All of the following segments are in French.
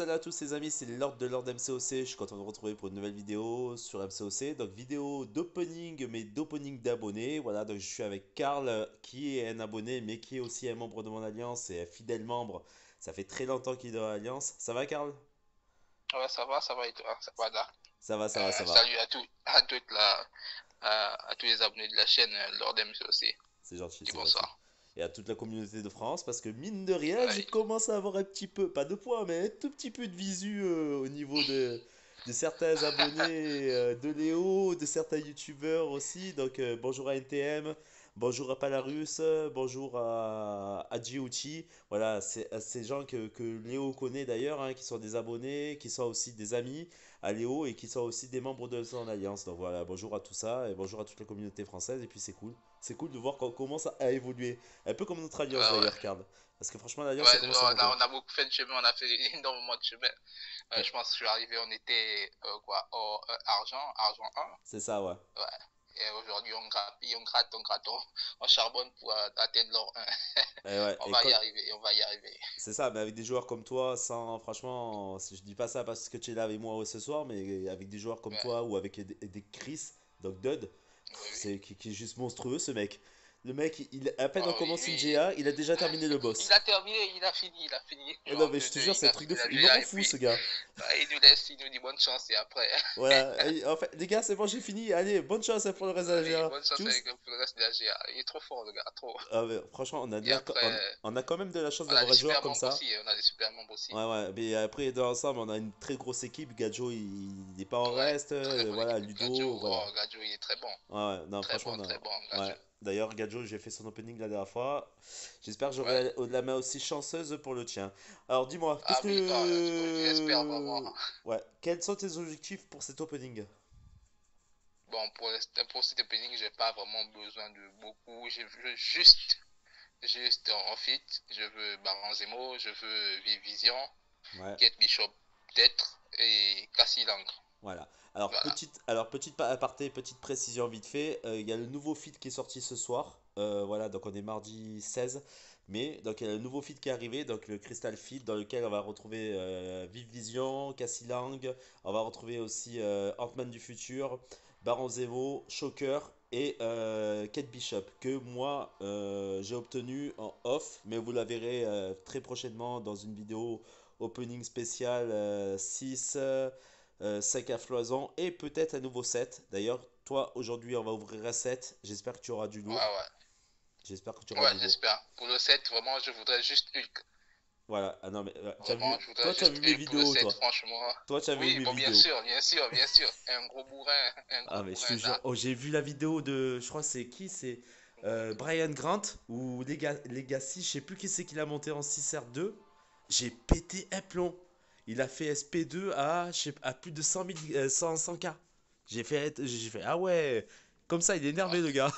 Salut à tous les amis, c'est Lord de Lord MCOC, je suis content de vous retrouver pour une nouvelle vidéo sur MCOC, donc vidéo d'opening, mais d'opening d'abonnés, voilà, donc je suis avec Karl qui est un abonné mais qui est aussi un membre de mon alliance et un fidèle membre, ça fait très longtemps qu'il est dans l'alliance, ça va Karl? Ouais, ça va et toi, ça va là. Ça va, ça va, ça va, Salut à toutes à tous les abonnés de la chaîne Lord MC aussi. c'est gentil, Dis c'est gentil. bonsoir. Et à toute la communauté de France, parce que mine de rien, je Ouais, commence à avoir un petit peu, pas de poids, mais un tout petit peu de visu au niveau de certains abonnés de Léo, de certains youtubeurs aussi. Donc bonjour à NTM, bonjour à Palarus, bonjour à Giuchi. Voilà, c'est ces gens que Léo connaît d'ailleurs, hein, qui sont des abonnés, qui sont aussi des amis à Léo et qui sont aussi des membres de son alliance. Donc voilà, bonjour à tout ça et bonjour à toute la communauté française. Et puis c'est cool. C'est cool de voir qu'on commence à évoluer. Un peu comme notre alliance ouais, d'ailleurs, Karl. Parce que franchement, l'alliance, ça ouais, commence à monter. on a beaucoup fait de chemin, on a fait énormément de chemin. Ouais, Je pense que je suis arrivé, on était quoi, argent un. c'est ça, ouais. Ouais. Et aujourd'hui, on gratte, on charbonne pour atteindre l'or un. Et ouais, On et va y arriver, on va y arriver. c'est ça, mais avec des joueurs comme toi, sans, franchement, je dis pas ça parce que tu es là avec moi ce soir, mais avec des joueurs comme Ouais, toi ou avec des Chris, donc Dud, oui, oui. qui est juste monstrueux ce mec. Le mec, à peine on Oh, oui, commence une lui, GA, il a déjà terminé le il boss. a terminé, il a fini. Oh non, Genre, mais je te jure, c'est il un a truc de fini fou. la Il me rend GA et fou puis ce gars. il nous laisse, il nous dit bonne chance et après. Voilà, en fait, les gars, c'est bon, j'ai fini. Allez, bonne chance hein, pour le reste de la Allez, GA. bonne chance Tchuss. avec le reste de la GA. Il est trop fort, le gars, trop. Ah, mais franchement, Et après, on a quand même de la chance on a d'avoir des un joueur super comme membres ça. aussi. On a des super membres aussi. Ouais, ouais, mais après, dans l'ensemble, on a une très grosse équipe. Gadjo, il n'est pas en Ouais, reste. très bonne Voilà, équipe. Gadjo, Ludo, voilà. oh, Gadjo, il est très bon. Ouais, ouais, non, franchement, Très bon, ouais. Gadjo. D'ailleurs, Gadjo, j'ai fait son opening la dernière fois. J'espère que Ouais. j'aurai la main aussi chanceuse pour le tien. Alors, dis-moi, qu'est-ce Ah oui, oh, j'espère vraiment. que. Ouais, quels sont tes objectifs pour cet opening? Bon, pour cet opening, j'ai pas vraiment besoin de beaucoup. Je veux juste en fit. Je veux Baron Zemo, je veux Vision, Ouais. Kate Bishop, peut-être, et Cassie Lang. Voilà. Voilà. Alors petite aparté, petite précision vite fait. Il y a le nouveau feed qui est sorti ce soir. Voilà, donc on est mardi 16 mai. Donc il y a le nouveau feed qui est arrivé, donc le Crystal Feed, dans lequel on va retrouver Vive Vision, Cassie Lang. On va retrouver aussi Ant-Man du futur, Baron Zemo, Shocker et Kate Bishop. Que moi j'ai obtenu en off, mais vous la verrez très prochainement dans une vidéo opening spécial 6. 5 à foison et peut-être un nouveau set. D'ailleurs, toi, aujourd'hui, on va ouvrir un set. J'espère que tu auras du Ouais, lourd. ouais. J'espère que tu auras Ouais, du lourd. j'espère. Pour le 7, vraiment, je voudrais juste Hulk. Voilà. Ah non, mais tu as vu, Vraiment, je toi, voudrais tu as juste vu mes Hulk pour le vidéos, 7, toi. franchement. Toi, tu as vu Oui, mes bon, bien vidéos. sûr, bien sûr, bien sûr. Un Ah, gros mais je te bourrin jure. là. Oh, j'ai vu la vidéo de. Je crois que c'est qui? C'est Brian Grant ou Legacy. Je sais plus qui c'est qui l'a monté en 6R2. J'ai pété un plomb. Il a fait SP2 à plus de 100 000, 100K. J'ai fait, ah ouais. Comme ça, il est Ouais. énervé, le gars.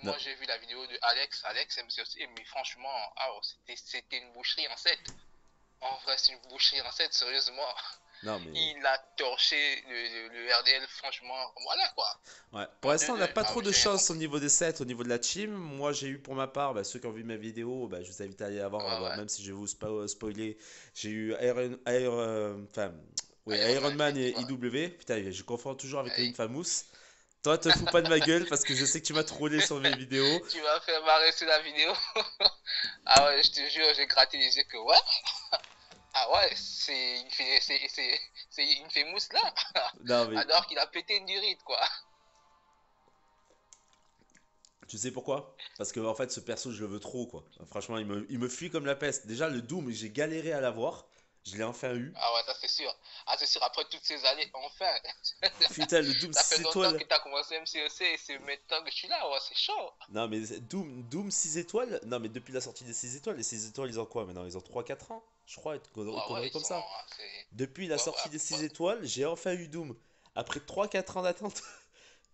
Non, Moi, j'ai vu la vidéo de Alex MCOC, mais franchement, c'était une boucherie en 7. En vrai, c'est une boucherie en 7, sérieusement. non, mais. Il a torché le RDL, franchement. Voilà quoi. Ouais. Pour En l'instant, on n'a 2-2. pas Ah trop oui, de j'ai rien chance au compris. niveau des sets, au niveau de la team. Moi, j'ai eu pour ma part, bah, ceux qui ont vu ma vidéo, bah, je vous invite à aller la voir, Ouais, bon, ouais. même si je vais vous spoiler. J'ai eu enfin, oui, Iron Iron Man Man Fit, et quoi. IW. Putain, je confonds toujours avec Et l'Infamous. Toi, te fous pas de ma gueule parce que je sais que tu m'as trollé sur mes vidéos. tu m'as fait marrer sur la vidéo. Ah ouais, je te jure, j'ai gratté les yeux que ouais. Ah ouais, c'est une fait mousse là. Non, mais Alors qu'il a pété une durite quoi. tu sais pourquoi? Parce que en fait, ce perso, je le veux trop, quoi. Franchement, il me fuit comme la peste. Déjà, le Doom, j'ai galéré à l'avoir. Je l'ai enfin eu. Ah ouais, ça c'est sûr. Ah c'est sûr, après toutes ces années, enfin. Putain, le Doom Ça 6 fait longtemps étoiles. que t'as commencé MCEC et c'est maintenant que je suis là, ouais, c'est chaud. Non, mais Doom 6 étoiles. Non, mais depuis la sortie des 6 étoiles, les 6 étoiles, ils ont quoi maintenant? Ils ont 3 4 ans? Je crois, une Ouais, ouais, connerie ils comme sont. ça. C'est... Depuis la Ouais, ouais, sortie à des peu 6 près. étoiles, j'ai enfin eu Doom. Après 3 4 ans d'attente,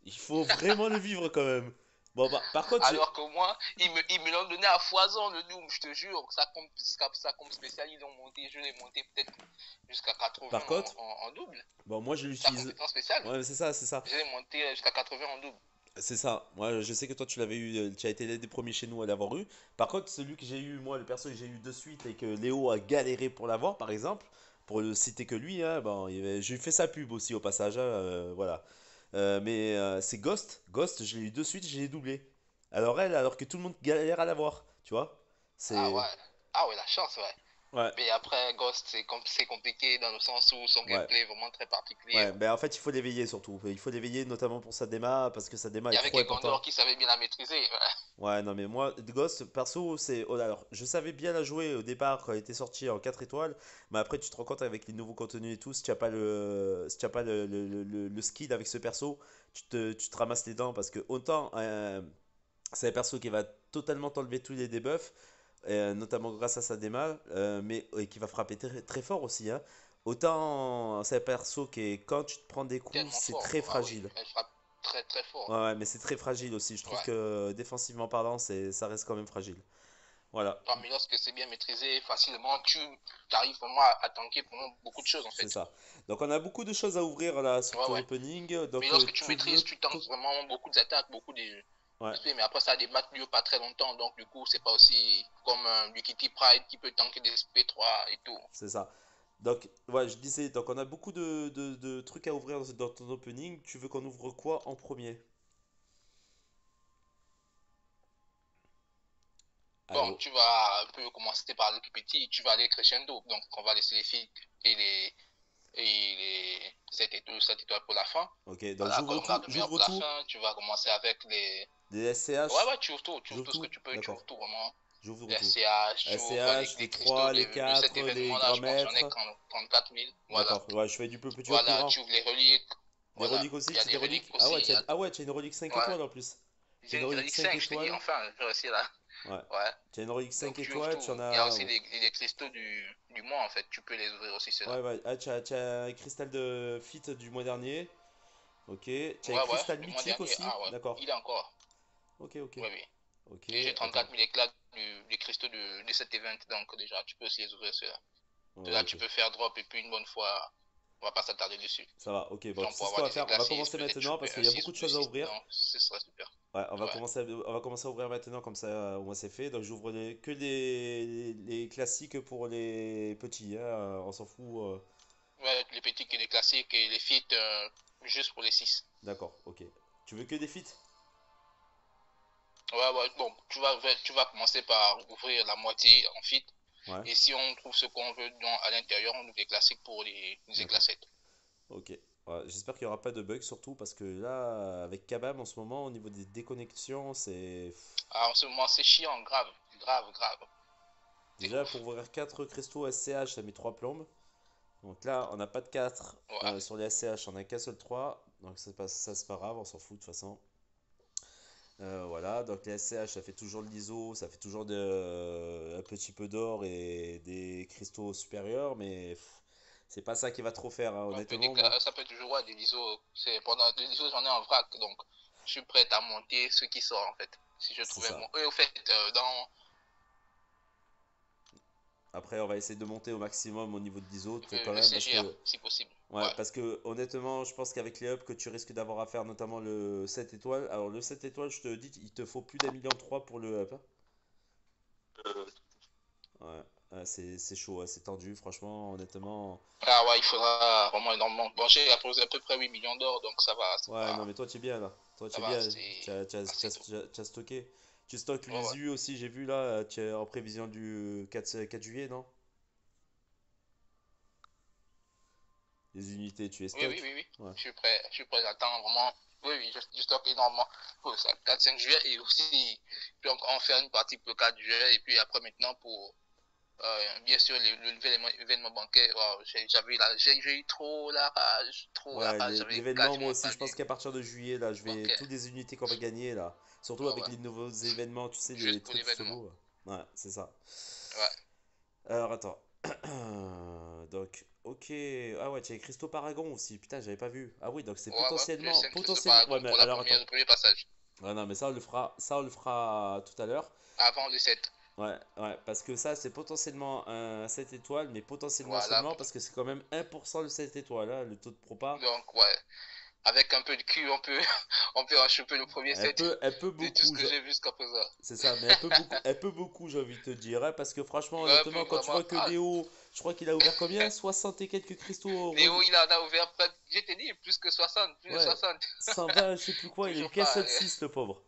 il faut vraiment le vivre quand même. Bon, bah, par contre, Alors que moi, ils me l'ont donné à foison le Doom, je te jure. Ça compte spécial, ils l'ont monté, je l'ai monté peut-être jusqu'à 80 par contre, en double. bon, moi je Sa l'utilise. compétence spéciale, Ouais, c'est ça, c'est ça. je l'ai monté jusqu'à 80 en double. C'est ça. Moi, je sais que toi, tu l'avais eu, tu as été l'un des premiers chez nous à l'avoir eu. Par contre, celui que j'ai eu, moi, le perso que j'ai eu de suite et que Léo a galéré pour l'avoir, par exemple, pour le citer que lui, hein, bon, je lui fais sa pub aussi au passage, hein, voilà. Mais c'est Ghost. Ghost, je l'ai eu de suite, je l'ai doublé. Alors elle, alors que tout le monde galère à l'avoir, tu vois. Ah C'est. ouais. Ah ouais, la chance, ouais. Ouais, Mais après, Ghost, c'est compliqué dans le sens où son ouais. gameplay est vraiment très particulier. Ouais, ben en fait, il faut l'éveiller surtout. Il faut l'éveiller notamment pour sa déma, parce que sa déma Il est y avait trop Gondor importante. qui savait bien la maîtriser. Ouais. Ouais, non, mais moi, Ghost, perso, c'est. Oh, alors, je savais bien la jouer au départ quand elle était sortie en 4 étoiles, mais après, tu te rends compte avec les nouveaux contenus et tout, si tu n'as pas si tu as pas le skill avec ce perso, tu te ramasses les dents parce que autant c'est un perso qui va totalement t'enlever tous les debuffs, notamment grâce à sa déma, mais et qui va frapper très, très fort aussi, hein. Autant c'est un perso qui est, quand tu te prends des coups, Tellement c'est fort. très Ah oui, fragile. elle frappe très très fort. Ouais, ouais, mais c'est très fragile aussi. Je trouve Ouais. que défensivement parlant, ça reste quand même fragile. Voilà, Ah, mais lorsque c'est bien maîtrisé, facilement, tu arrives vraiment à tanker vraiment beaucoup de choses en c'est fait. ça. Donc on a beaucoup de choses à ouvrir là sur Ouais, ton ouais. opening. Mais Donc lorsque tu tu veux... maîtrises, tu tankes vraiment beaucoup d'attaques, beaucoup de. Ouais, Mais après, ça débat lieu pas très longtemps, donc du coup, c'est pas aussi comme du Kitty Pride qui peut tanker des SP3 et tout. c'est ça. Donc, ouais, je disais, donc on a beaucoup de trucs à ouvrir dans ton opening. Tu veux qu'on ouvre quoi en premier? Bon, Allô? tu vas un peu commencer par le plus petit, tu vas aller crescendo. Donc, on va laisser les filles et les 7 étoiles pour la fin. Ok, donc Voilà, j'ouvre qu'on tout, garde le meilleur j'ouvre pour la tout. fin. Tu vas commencer avec les. Des Ouais, SCH, ouais, tu ouvres j'ouvre tout ce que tout? tu peux, tu ouvres D'accord, tout vraiment. j'ouvre Les tout. SCH, tu ouvres SCH, les les cristaux 3, les de cet 4, les événement-là, grands je pense, j'en ai maîtres. 34 000. Voilà. D'accord, ouais, je fais du peu petit au plus Voilà, grand. tu ouvres les reliques. Les Voilà. reliques aussi, Il y a tu as des des reliques reliques? Ah aussi. ouais, tu as une relique 5 Ouais. étoiles en plus. Tu as J'ai une une relique relique 5 5, je te dis, étoiles. enfin, je réussi là. Ouais. Ouais. Tu as une relique 5 Donc tu ouvres étoiles, tu tout. en Il y a as. aussi les cristaux du mois en fait. Tu peux les ouvrir aussi Ouais, ceux-là. ouais. Ah, tu as un cristal de fit du mois dernier. Ok. Tu as un Ouais, ouais. cristal Du mois mythique dernier. aussi. Ah ouais. D'accord. Il est encore. Ok, ok. Oui, oui. Ok, Et j'ai attends. 34 000 éclats des cristaux de cet event. Donc déjà, tu peux aussi les ouvrir ceux-là. De là, Ok. tu peux faire drop et puis une bonne fois, on va pas s'attarder dessus. Ça va, ok. Bon, Genre tu sais pour ce qu'on avoir va des faire? On va éclats 6, commencer peut-être tu maintenant peux parce un qu'il y a 6 beaucoup ou de 2 choses à 6. ouvrir. Donc ce serait super. Ouais, Ouais. on va commencer à ouvrir maintenant, comme ça, au moins c'est fait. Donc j'ouvre que les classiques pour les petits, hein, on s'en fout. Ouais, les petits et les classiques et les feats juste pour les 6. D'accord, ok. Tu veux que des feats? Ouais, ouais, bon, tu vas commencer par ouvrir la moitié en fit. Ouais, Et si on trouve ce qu'on veut à l'intérieur, on ouvre les classiques pour les d'accord. éclacettes. Ok. Ouais, j'espère qu'il n'y aura pas de bugs surtout parce que là, avec Kabam en ce moment, au niveau des déconnexions, c'est. Ah, en ce moment, c'est chiant, grave, grave, grave. C'est Déjà, pour ouf. ouvrir 4 cristaux SCH, ça met 3 plombes. Donc là, on n'a pas de 4 Ouais. sur les SCH, on a qu'un seul 3. Donc ça c'est pas grave, on s'en fout de toute façon. Voilà, donc les SCH, ça fait toujours de l'ISO, ça fait toujours un petit peu d'or et des cristaux supérieurs, mais c'est pas ça qui va trop faire, hein, honnêtement, moi. Ça peut toujours avoir des ISO. Pendant des ISO, j'en ai en vrac, donc je suis prêt à monter ce qui sort en fait. Si je C'est trouvais ça. bon. Et au fait, Après, on va essayer de monter au maximum au niveau de l'ISO quand le même, parce CGA, que, si possible. ouais, Ouais. parce que honnêtement, je pense qu'avec les ups que tu risques d'avoir à faire, notamment le 7 étoiles. Alors, le 7 étoiles, je te dis, il te faut plus d'1,3 million pour le up, hein. Ouais, ouais, c'est chaud, ouais, c'est tendu, franchement, honnêtement. Ah ouais, il faudra vraiment énormément. Bon, j'ai apposé à peu près 8 millions d'or, donc ça va, c'est Ouais, non, pas. mais toi, tu es bien là. Toi, Ça tu es va, bien. c'est assez tôt. Tu as stocké. Tu stockes Ouais, ouais. l'USU aussi, j'ai vu là. Tu es en prévision du 4 juillet, non? Les unités, tu les Oui, oui, stockes? oui, oui. Ouais. Je suis prêt, j'attends vraiment. Oui, oui, je stocke énormément pour ça. 4-5 juillet et aussi, puis encore en faire une partie pour le 4 juillet et puis après maintenant pour, bien sûr, l'événement bancaire. Wow, j'ai eu trop la Ouais, rage, j'avais l'événement, moi quasiment aussi, pas je pense bien qu'à partir de juillet, là, je vais. Toutes bancaire. les unités qu'on va gagner, là. Surtout Ouais, avec ouais. les nouveaux événements, tu sais, les Juste pour trucs l'événement. solo. Ouais, c'est ça. Ouais. Alors, attends. Donc, ok. Ah ouais, tu as les cristaux Paragon aussi. Putain, j'avais pas vu. Ah oui, donc c'est Ouais, ouais. J'ai potentiellement. 5 cristaux Potentiellement. Ouais, paragon mais pour alors attends. le premier passage. Ouais, non, mais ça, on le fera tout à l'heure. Avant le 7. Ouais, ouais, parce que ça, c'est potentiellement un 7 étoiles, mais potentiellement Voilà. seulement parce que c'est quand même 1% le 7 étoiles, hein, le taux de propa. Donc, ouais. avec un peu de cul, on peut choper le premier set Elle peut de tout ce beaucoup, que j'ai vu jusqu'à présent. c'est ça, mais elle peut beaucoup, j'ai envie de te dire, hein, parce que franchement, Ouais, un peu honnêtement, quand tu vraiment. vois que Ah, Léo, je crois qu'il a ouvert combien? 60 et quelques cristaux. Léo, il en a ouvert près, je t'ai dit, plus que 60, plus de Ouais, 60. 120, je sais plus quoi, il a eu Toujours qu'un pas. seul 6 le pauvre.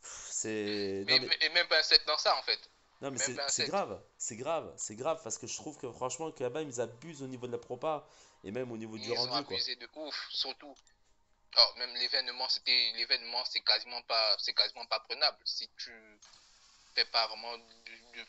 C'est. Non, Mais, mais. et même pas un set dans ça, en fait. Non mais Même pas un c'est set. grave, c'est grave parce que je trouve que franchement que là-bas ils abusent au niveau de la propa et même au niveau du Ils ont rendu quoi. abusé de ouf, surtout. Oh, même l'événement, c'est quasiment pas prenable. Si tu fais pas vraiment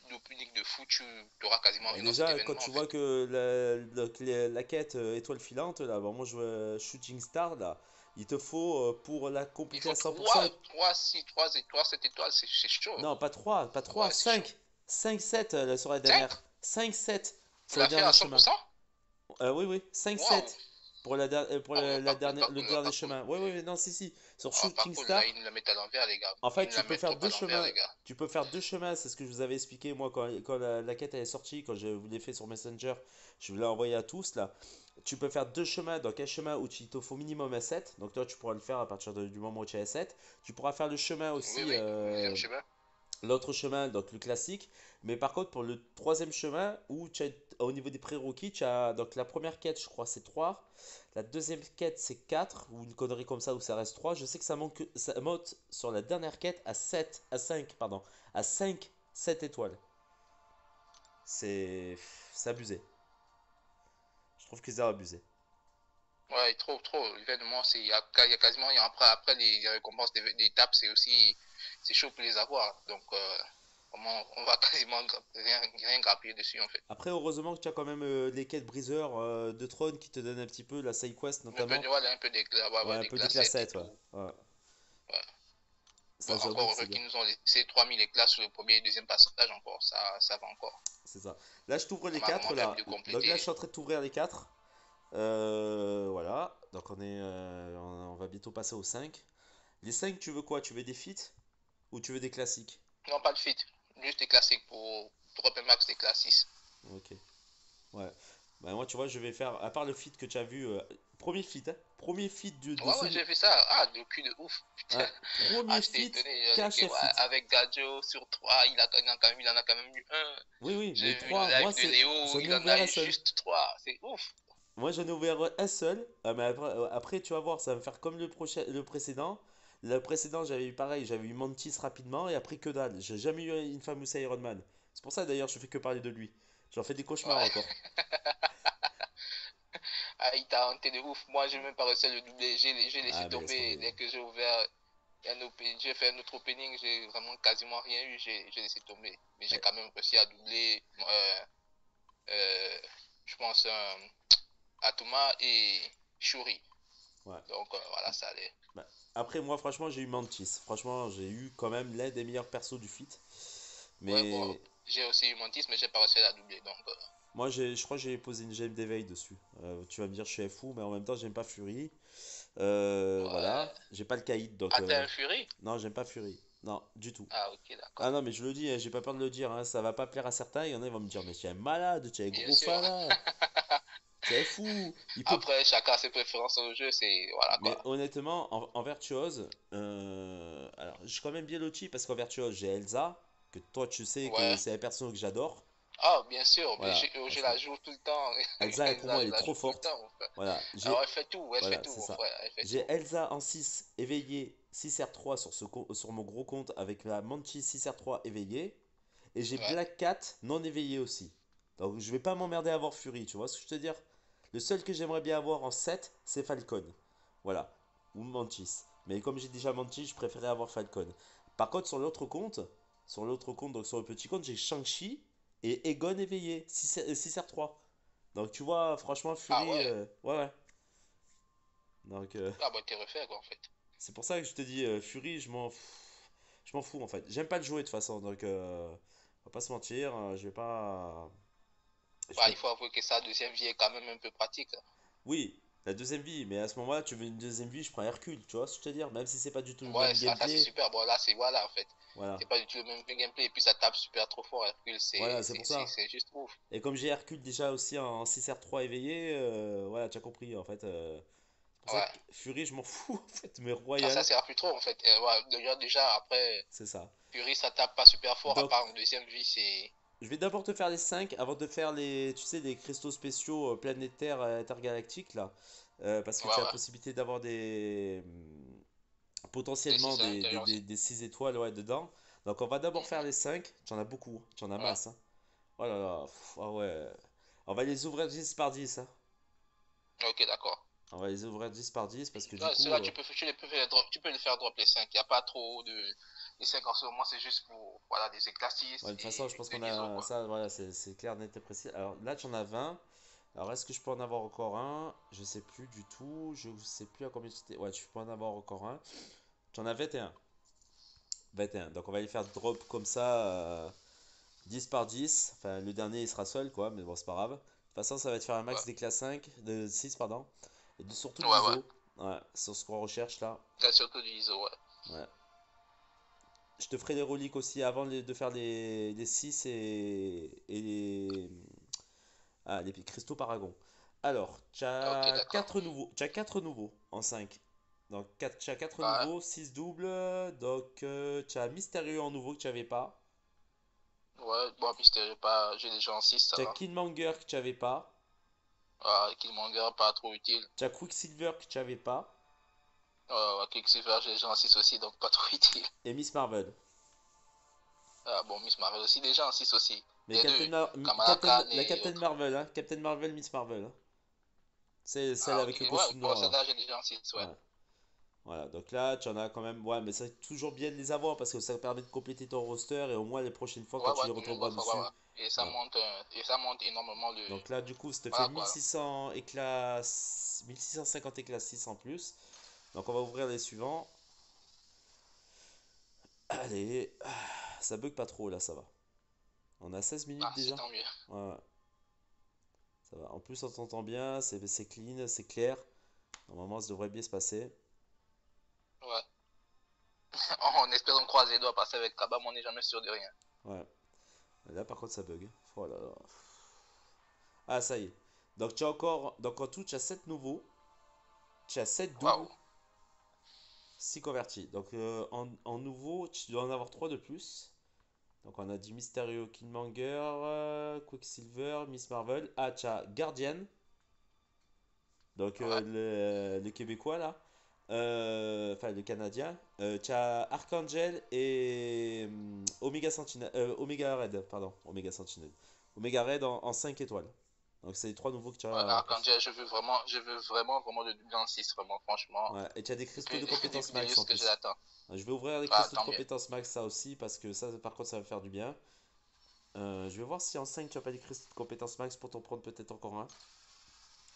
d'opening de fou, tu auras quasiment Et rien dans cet déjà quand événement, en tu vois fait. que la quête étoile filante là, bon, moi je veux Shooting Star là, il te faut pour la Il compléter à faut 100%. 3 7 étoiles, c'est chaud. Non pas 3 pas 3 Ouais, c'est chaud. 5 5 7 sur la 5. dernière. 5 7 Tu sur le l'as fait à dernier chemin. 100%. Oui, oui, 5 Waouh. 7 pour pour Ah ouais, pas cool, pas le cool, dernier pas cool. chemin. Oui, oui, non, si, si. Sur Ah, pas Shooting cool, là, Star, ils nous la mettent à l'envers, les gars. en fait, Ils nous tu la peux mettent faire trop deux à l'envers, chemins. les gars. Tu peux faire deux chemins, c'est ce que je vous avais expliqué moi quand la quête elle est sortie, quand je vous l'ai fait sur Messenger, je vous l'ai envoyé à tous là. Tu peux faire deux chemins, donc un chemin où il te faut minimum un 7, donc toi tu pourras le faire à partir du moment où tu as 7. Tu pourras faire le chemin Oui, aussi, oui, le deuxième chemin. l'autre chemin, donc le classique. Mais par contre, pour le troisième chemin, où tu as, au niveau des prérequis, tu as donc la première quête, je crois, c'est 3. La deuxième quête, c'est 4 ou une connerie comme ça où ça reste 3. Je sais que ça monte sur la dernière quête à 7 à 5 pardon, à 5 7 étoiles. C'est abusé. Je trouve que c'est abusé. Ouais, trop, trop. L'événement, il y a quasiment, après les récompenses d'étapes, c'est chaud pour les avoir. Donc, on va quasiment rien grappiller dessus, en fait. Après, heureusement que tu as quand même les quêtes briseurs de trône qui te donnent un petit peu la side quest Un peu, notamment. voilà, un peu d'éclat, ouais, Ouais, ouais, un des peu d'éclat glacettes et 7, ouais. tout. Ouais. Ouais. Bon, Ça, j'avoue encore que heureux c'est bien. qu'ils nous ont laissé 3000 éclats sur le premier et deuxième passage encore. Ça va encore. C'est ça. Là, je t'ouvre Ça les m'a 4 vraiment permis là. de Donc là, je compléter. suis en train de t'ouvrir les 4. Voilà. Donc on va bientôt passer aux 5. Les 5 tu veux quoi? Tu veux des feats ou tu veux des classiques? Non, pas de fit. Juste des classiques pour Open Max, des classes 6. Ok. Ouais. Bah moi, tu vois, je vais faire, à part le feat que tu as vu, premier feat, hein, premier feat de Ouais, ce... ouais, j'ai vu ça. Ah, le cul de ouf. Ouais. Putain. Ah, Premier j'étais feat, étonné. J'ai dit que, cache ouais, feat. avec Gadjo sur 3 il en a quand même eu un. Oui, oui, mais J'ai vu le 3 moi, live de c'est... Léo, J'en ai il en ouvert a un eu seul. juste 3. C'est ouf. Moi, j'en ai ouvert un seul. Mais après, tu vas voir, ça va me faire comme le précédent. Le précédent, j'avais eu pareil, j'avais eu Mantis rapidement et après que dalle. J'ai jamais eu une Infamous Iron Man. C'est pour ça d'ailleurs, je fais que parler de lui. J'en fais des cauchemars Ouais. encore. Ah, il t'a hanté de ouf. Moi, j'ai même pas réussi à le doubler. J'ai laissé Ah, mais laisse tomber. tomber. Dès que j'ai ouvert j'ai fait un autre opening, j'ai vraiment quasiment rien eu. J'ai laissé tomber. Mais j'ai Ouais, quand même réussi à doubler, euh, je pense, Atuma et Shuri. ouais. Donc, voilà, ça allait. Bah, après, moi, franchement, j'ai eu Mantis. Franchement, j'ai eu quand même l'un des meilleurs persos du feat. Ouais, bon, Mais j'ai aussi eu Mantis, mais j'ai pas réussi à la doubler. Donc, moi, je crois que j'ai posé une gemme d'éveil dessus. Tu vas me dire, je suis fou, mais en même temps, j'aime pas Fury. Voilà. ouais. J'ai pas le Kaïd, donc. Ah, t'as un Fury? Non, j'aime pas Fury. Non, du tout. Ah, ok, d'accord. Ah non, mais je le dis, hein, j'ai pas peur de le dire, hein, ça va pas plaire à certains. Il y en a, ils vont me dire, mais tu es un malade, tu es un Bien gros sûr. fada, tu es fou. Il peut. Après, chacun a ses préférences au jeu, c'est. Voilà Mais quoi. honnêtement, en Virtuose, alors je suis quand même bien loti parce qu'en Virtuose, j'ai Elsa, que toi tu sais que Ouais. c'est un perso que j'adore. Ah, bien sûr, mais Voilà, je parce que la joue tout le temps. Elsa, pour moi, elle Je est la trop joue tout le forte. temps, mon frère. Voilà, Alors, elle fait voilà, tout, c'est mon ça. frère, elle fait J'ai tout. Elsa en 6 éveillé 6R3 sur mon gros compte avec la Manchi 6R3 éveillée. Et j'ai Ouais, Black Cat non éveillé aussi. Donc je vais pas m'emmerder à avoir Fury, tu vois ce que je te veux dire? Le seul que j'aimerais bien avoir en 7, c'est Falcon. Voilà. Ou Mantis. Mais comme j'ai déjà Mantis, je préférais avoir Falcon. Par contre, sur l'autre compte, donc sur le petit compte, j'ai Shang-Chi et Egon éveillé, 6R3. Donc tu vois, franchement, ah Fury, ouais. ouais, ouais. Donc Ah bah, t'es refait, quoi, en fait. c'est pour ça que je te dis, Fury, je m'en fous en fait. J'aime pas le jouer de toute façon, donc on va pas se mentir, je vais pas. Je Bah, peux... il faut avouer que sa deuxième vie est quand même un peu pratique. Oui, la deuxième vie, mais à ce moment-là, tu veux une deuxième vie, je prends Hercule, tu vois ce que je veux te dire? Même si c'est pas du tout le Ouais, même ça c'est gameplay, super. Bon, là, voilà, en fait. voilà. C'est pas du tout le même gameplay. Et puis, ça tape super trop fort, Hercule. Voilà, c'est pour ça. C'est juste ouf. Et comme j'ai Hercule déjà aussi en 6R3 éveillé, voilà, tu as compris en fait. Pour ça que Ouais. Fury, je m'en fous en fait, mais Ça Royal, sert plus trop en fait. Ouais, déjà, après, c'est ça. Fury, ça tape pas super fort, à Donc, part en deuxième vie, c'est. je vais d'abord te faire les 5 avant de faire les, tu sais, les cristaux spéciaux planétaires intergalactiques là. Parce que Ouais, tu as la ouais. possibilité d'avoir des, Des potentiellement 6 à l'intérieur aussi. des 6 étoiles ouais, dedans. Donc on va d'abord faire Mhm. les 5. Tu en as beaucoup, tu en as Ouais. masse. Hein. Oh là là, ah ouais. On va les ouvrir 10 par 10. Hein. Ok, d'accord. On va les ouvrir 10 par 10 parce que du Ouais, coup, ceux-là, tu peux les faire drop les 5. Il n'y a pas trop de. Les 5 en ce moment, c'est juste pour voilà, des ouais, de éclaircisses toute façon, je et pense de qu'on l'ISO, a quoi. ça, voilà, c'est clair, net et précis. Alors là, tu en as 20. Alors est-ce que je peux en avoir encore un? Je sais plus du tout. Je sais plus à combien c'était. Ouais, tu peux en avoir encore un. Tu en as 21. 21. Donc on va les faire drop comme ça, 10 par 10. Enfin, le dernier il sera seul quoi, mais bon, c'est pas grave. De toute façon, ça va te faire un Ouais, max d'éclat 5, de 6 pardon. Et surtout de ouais, ouais. l'ISO. Ouais, sur ce qu'on recherche là. T'as surtout du ISO, ouais. Ouais. Je te ferai les reliques aussi avant de faire les 6 et les cristaux paragon. Alors, Ok, d'accord. tu as 4 nouveaux en 5. Donc, tu as 4 Ouais, nouveaux, 6 doubles. Donc, tu as Mystérieux en nouveau que tu n'avais pas. ouais. Bon, Mystérieux, pas. J'ai déjà en 6 ça Tu as va. Killmonger que tu n'avais pas. Killmonger, pas trop utile. Tu as Quicksilver que tu n'avais pas. Quicksilver, j'ai déjà en 6 aussi, donc pas trop utile. Et Miss Marvel. Bon, Miss Marvel aussi, déjà en 6 aussi. Mais Les deux. Kamala Captain, Khan la et Captain autres. Marvel, hein. Captain Marvel, Miss Marvel. Hein. C'est celle Ok. avec le Ouais, costume bon, noir là. celle-là, j'ai déjà en 6 ouais. Ouais. Voilà, donc là, tu en as quand même. Ouais, mais c'est toujours bien de les avoir parce que ça permet de compléter ton roster et au moins les prochaines fois Ouais, quand tu ouais, les pour une retrouveras autre fois, ouais, dessus. ouais. Voilà. Et ça monte énormément le. Donc là, du coup, ça te fait Voilà, quoi. 1600 éclats, 1650 éclats 6 en plus. Donc on va ouvrir les suivants. Allez, ça bug pas trop là, ça va. On a 16 minutes Ah, c'est déjà. tant mieux. Ouais, ouais, ça va. En plus, on t'entend bien, c'est clean, c'est clair. Normalement, ça devrait bien se passer. Ouais. En espérant croiser les doigts, passer avec Kabam, on n'est jamais sûr de rien. Ouais. Là, par contre, ça bug. Oh là là. Ah, ça y est. Donc, tu as encore. Donc, en tout, tu as 7 nouveaux. Tu as 7 doubles. Waouh. 6 convertis. Donc, en nouveau, tu dois en avoir 3 de plus. Donc, on a dit Mysterio, Killmonger, Quicksilver, Miss Marvel. Ah, tu as Guardian. Donc, Ouais. le Québécois là. Enfin, le Canadien. Tu as Archangel et Omega Sentinel. Omega Red, pardon. Omega Sentinel. Omega Red en 5 étoiles. Donc, c'est les 3 nouveaux que tu Ouais, as en plus. Archangel, je veux vraiment le double en 6 vraiment, franchement. Ouais, et tu as des cristaux Depuis, de compétences depuis le max en news que je plus. l'attends. Je vais ouvrir les Ah, cristaux de tant mieux. compétences max, ça aussi, parce que ça, par contre, ça va faire du bien. Je vais voir si en 5 tu as pas des cristaux de compétences max pour t'en prendre peut-être encore un.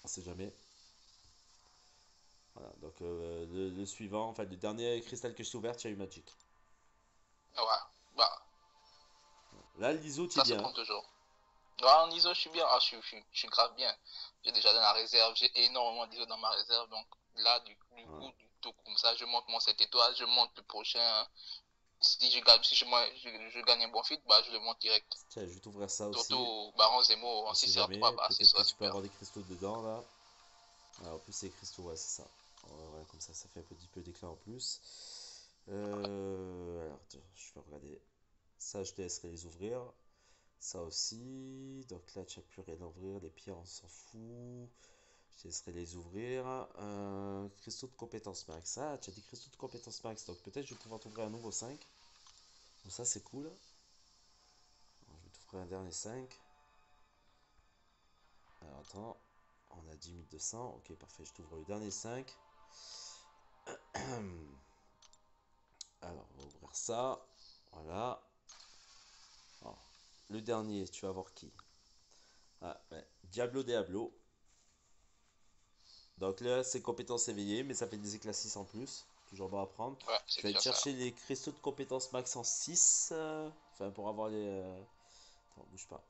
On sait jamais. Voilà, donc le suivant, enfin, le dernier cristal que je t'ai ouvert, tu as eu Magic. Ouais, bah, Là, l'ISO, tu es ça se bien. Hein. prend toujours. Ouais, en ISO, je suis bien. Je suis grave bien. J'ai déjà dans la réserve, j'ai énormément d'ISO dans ma réserve. Donc là, du Voilà. coup, du tout comme ça, je monte mon 7 étoiles, je monte le prochain. Hein. Si je gagne un bon fit, bah, je le monte direct. Tiens, je vais t'ouvrir ça aussi. Surtout Baron Zemo On en sait 6 r 3 jamais. bah, c'est Peut-être que ça, tu peux super. avoir des cristaux dedans, là. Ah, en plus, c'est cristaux, ouais, c'est ça. Ouais, ouais, comme ça fait un petit peu d'éclat en plus. Alors, tiens, je vais regarder. Ça, je te laisserai les ouvrir. Ça aussi. Donc là, tu n'as plus rien à ouvrir. Les pierres, on s'en fout. Je te laisserai les ouvrir. Cristaux de compétence max. Ah, tu as des cristaux de compétence max. Donc peut-être je vais pouvoir t'ouvrir un nouveau 5. Donc ça, c'est cool. Alors, je vais t'ouvrir un dernier 5. Alors attends. On a 10 200. Ok, parfait. Je t'ouvre le dernier 5. Alors, on va ouvrir ça. Voilà. Alors, le dernier, tu vas voir qui? Ah, ouais. Diablo Diablo. Donc là, c'est compétences éveillées, mais ça fait des éclats 6 en plus. Toujours bon à prendre. Ouais, Je c'est vais aller déjà ça. chercher les cristaux de compétences max en 6. Enfin, pour avoir les. Attends, bouge pas.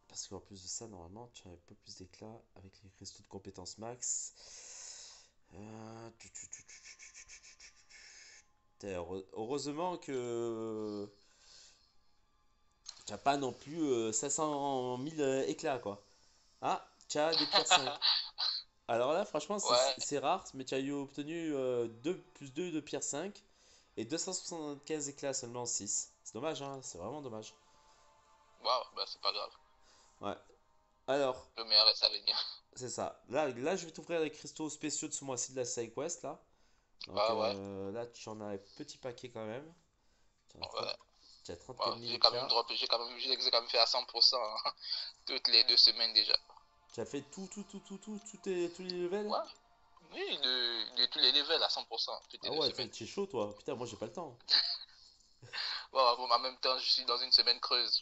Parce qu'en plus de ça, normalement, tu as un peu plus d'éclat avec les cristaux de compétences max. Euh, Heureusement que tu n'as pas non plus 500 000 éclats, quoi. Ah, tu as des pierres 5. Alors là, franchement, Ouais, c'est rare, mais tu as eu obtenu 2 plus 2 de pierre 5 et 275 éclats seulement en 6. C'est dommage, hein, c'est vraiment dommage. waouh, bah c'est pas grave. Ouais. Alors, Le meilleur reste à venir. c'est ça. Là, je vais t'ouvrir les cristaux spéciaux de ce mois-ci de la SideQuest, là. Donc Ouais, ouais, là, tu en as un petit paquet quand même. Tu as 30, ouais. tu as 34 Bon, 000 j'ai quand même éclats. drop, j'ai quand même fait à 100% hein, toutes les 2 semaines déjà. Tu as fait tous les levels? Ouais, oui, de tous les levels à 100%, toutes les Ah deux ouais, semaines. tu es chaud, toi. Putain, moi, j'ai pas le temps. Bon, en même temps, je suis dans une semaine creuse.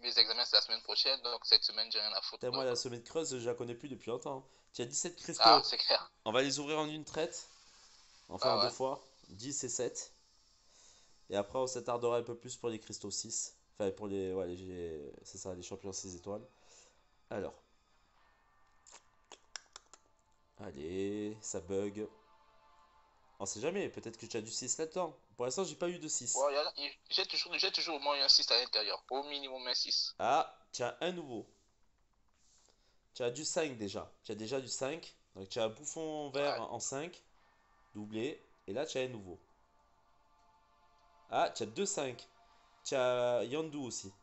Mes examens, c'est la semaine prochaine, donc cette semaine, j'ai rien à foutre, Putain, moi, quoi. la semaine creuse, je la connais plus depuis longtemps. Tu as 17 Ah, cristaux. c'est clair. On va les ouvrir en une traite. Enfin, en Ah deux ouais. fois. 10 et 7. Et après, on s'attardera un peu plus pour les cristaux 6. Enfin, pour les. Ouais, c'est ça, les champions 6 étoiles. Alors, allez, ça bug. On sait jamais, peut-être que tu as du 6 là-dedans. Pour l'instant, j'ai pas eu de 6. Ouais, j'ai toujours au moins un 6 à l'intérieur. Au minimum un 6. Ah, tu as un nouveau. Tu as du 5 déjà. Tu as déjà du 5. Donc, tu as un bouffon vert Ouais. en 5, doublé. Et là, tu as un nouveau. Ah, tu as deux 5. Tu as Yandu aussi.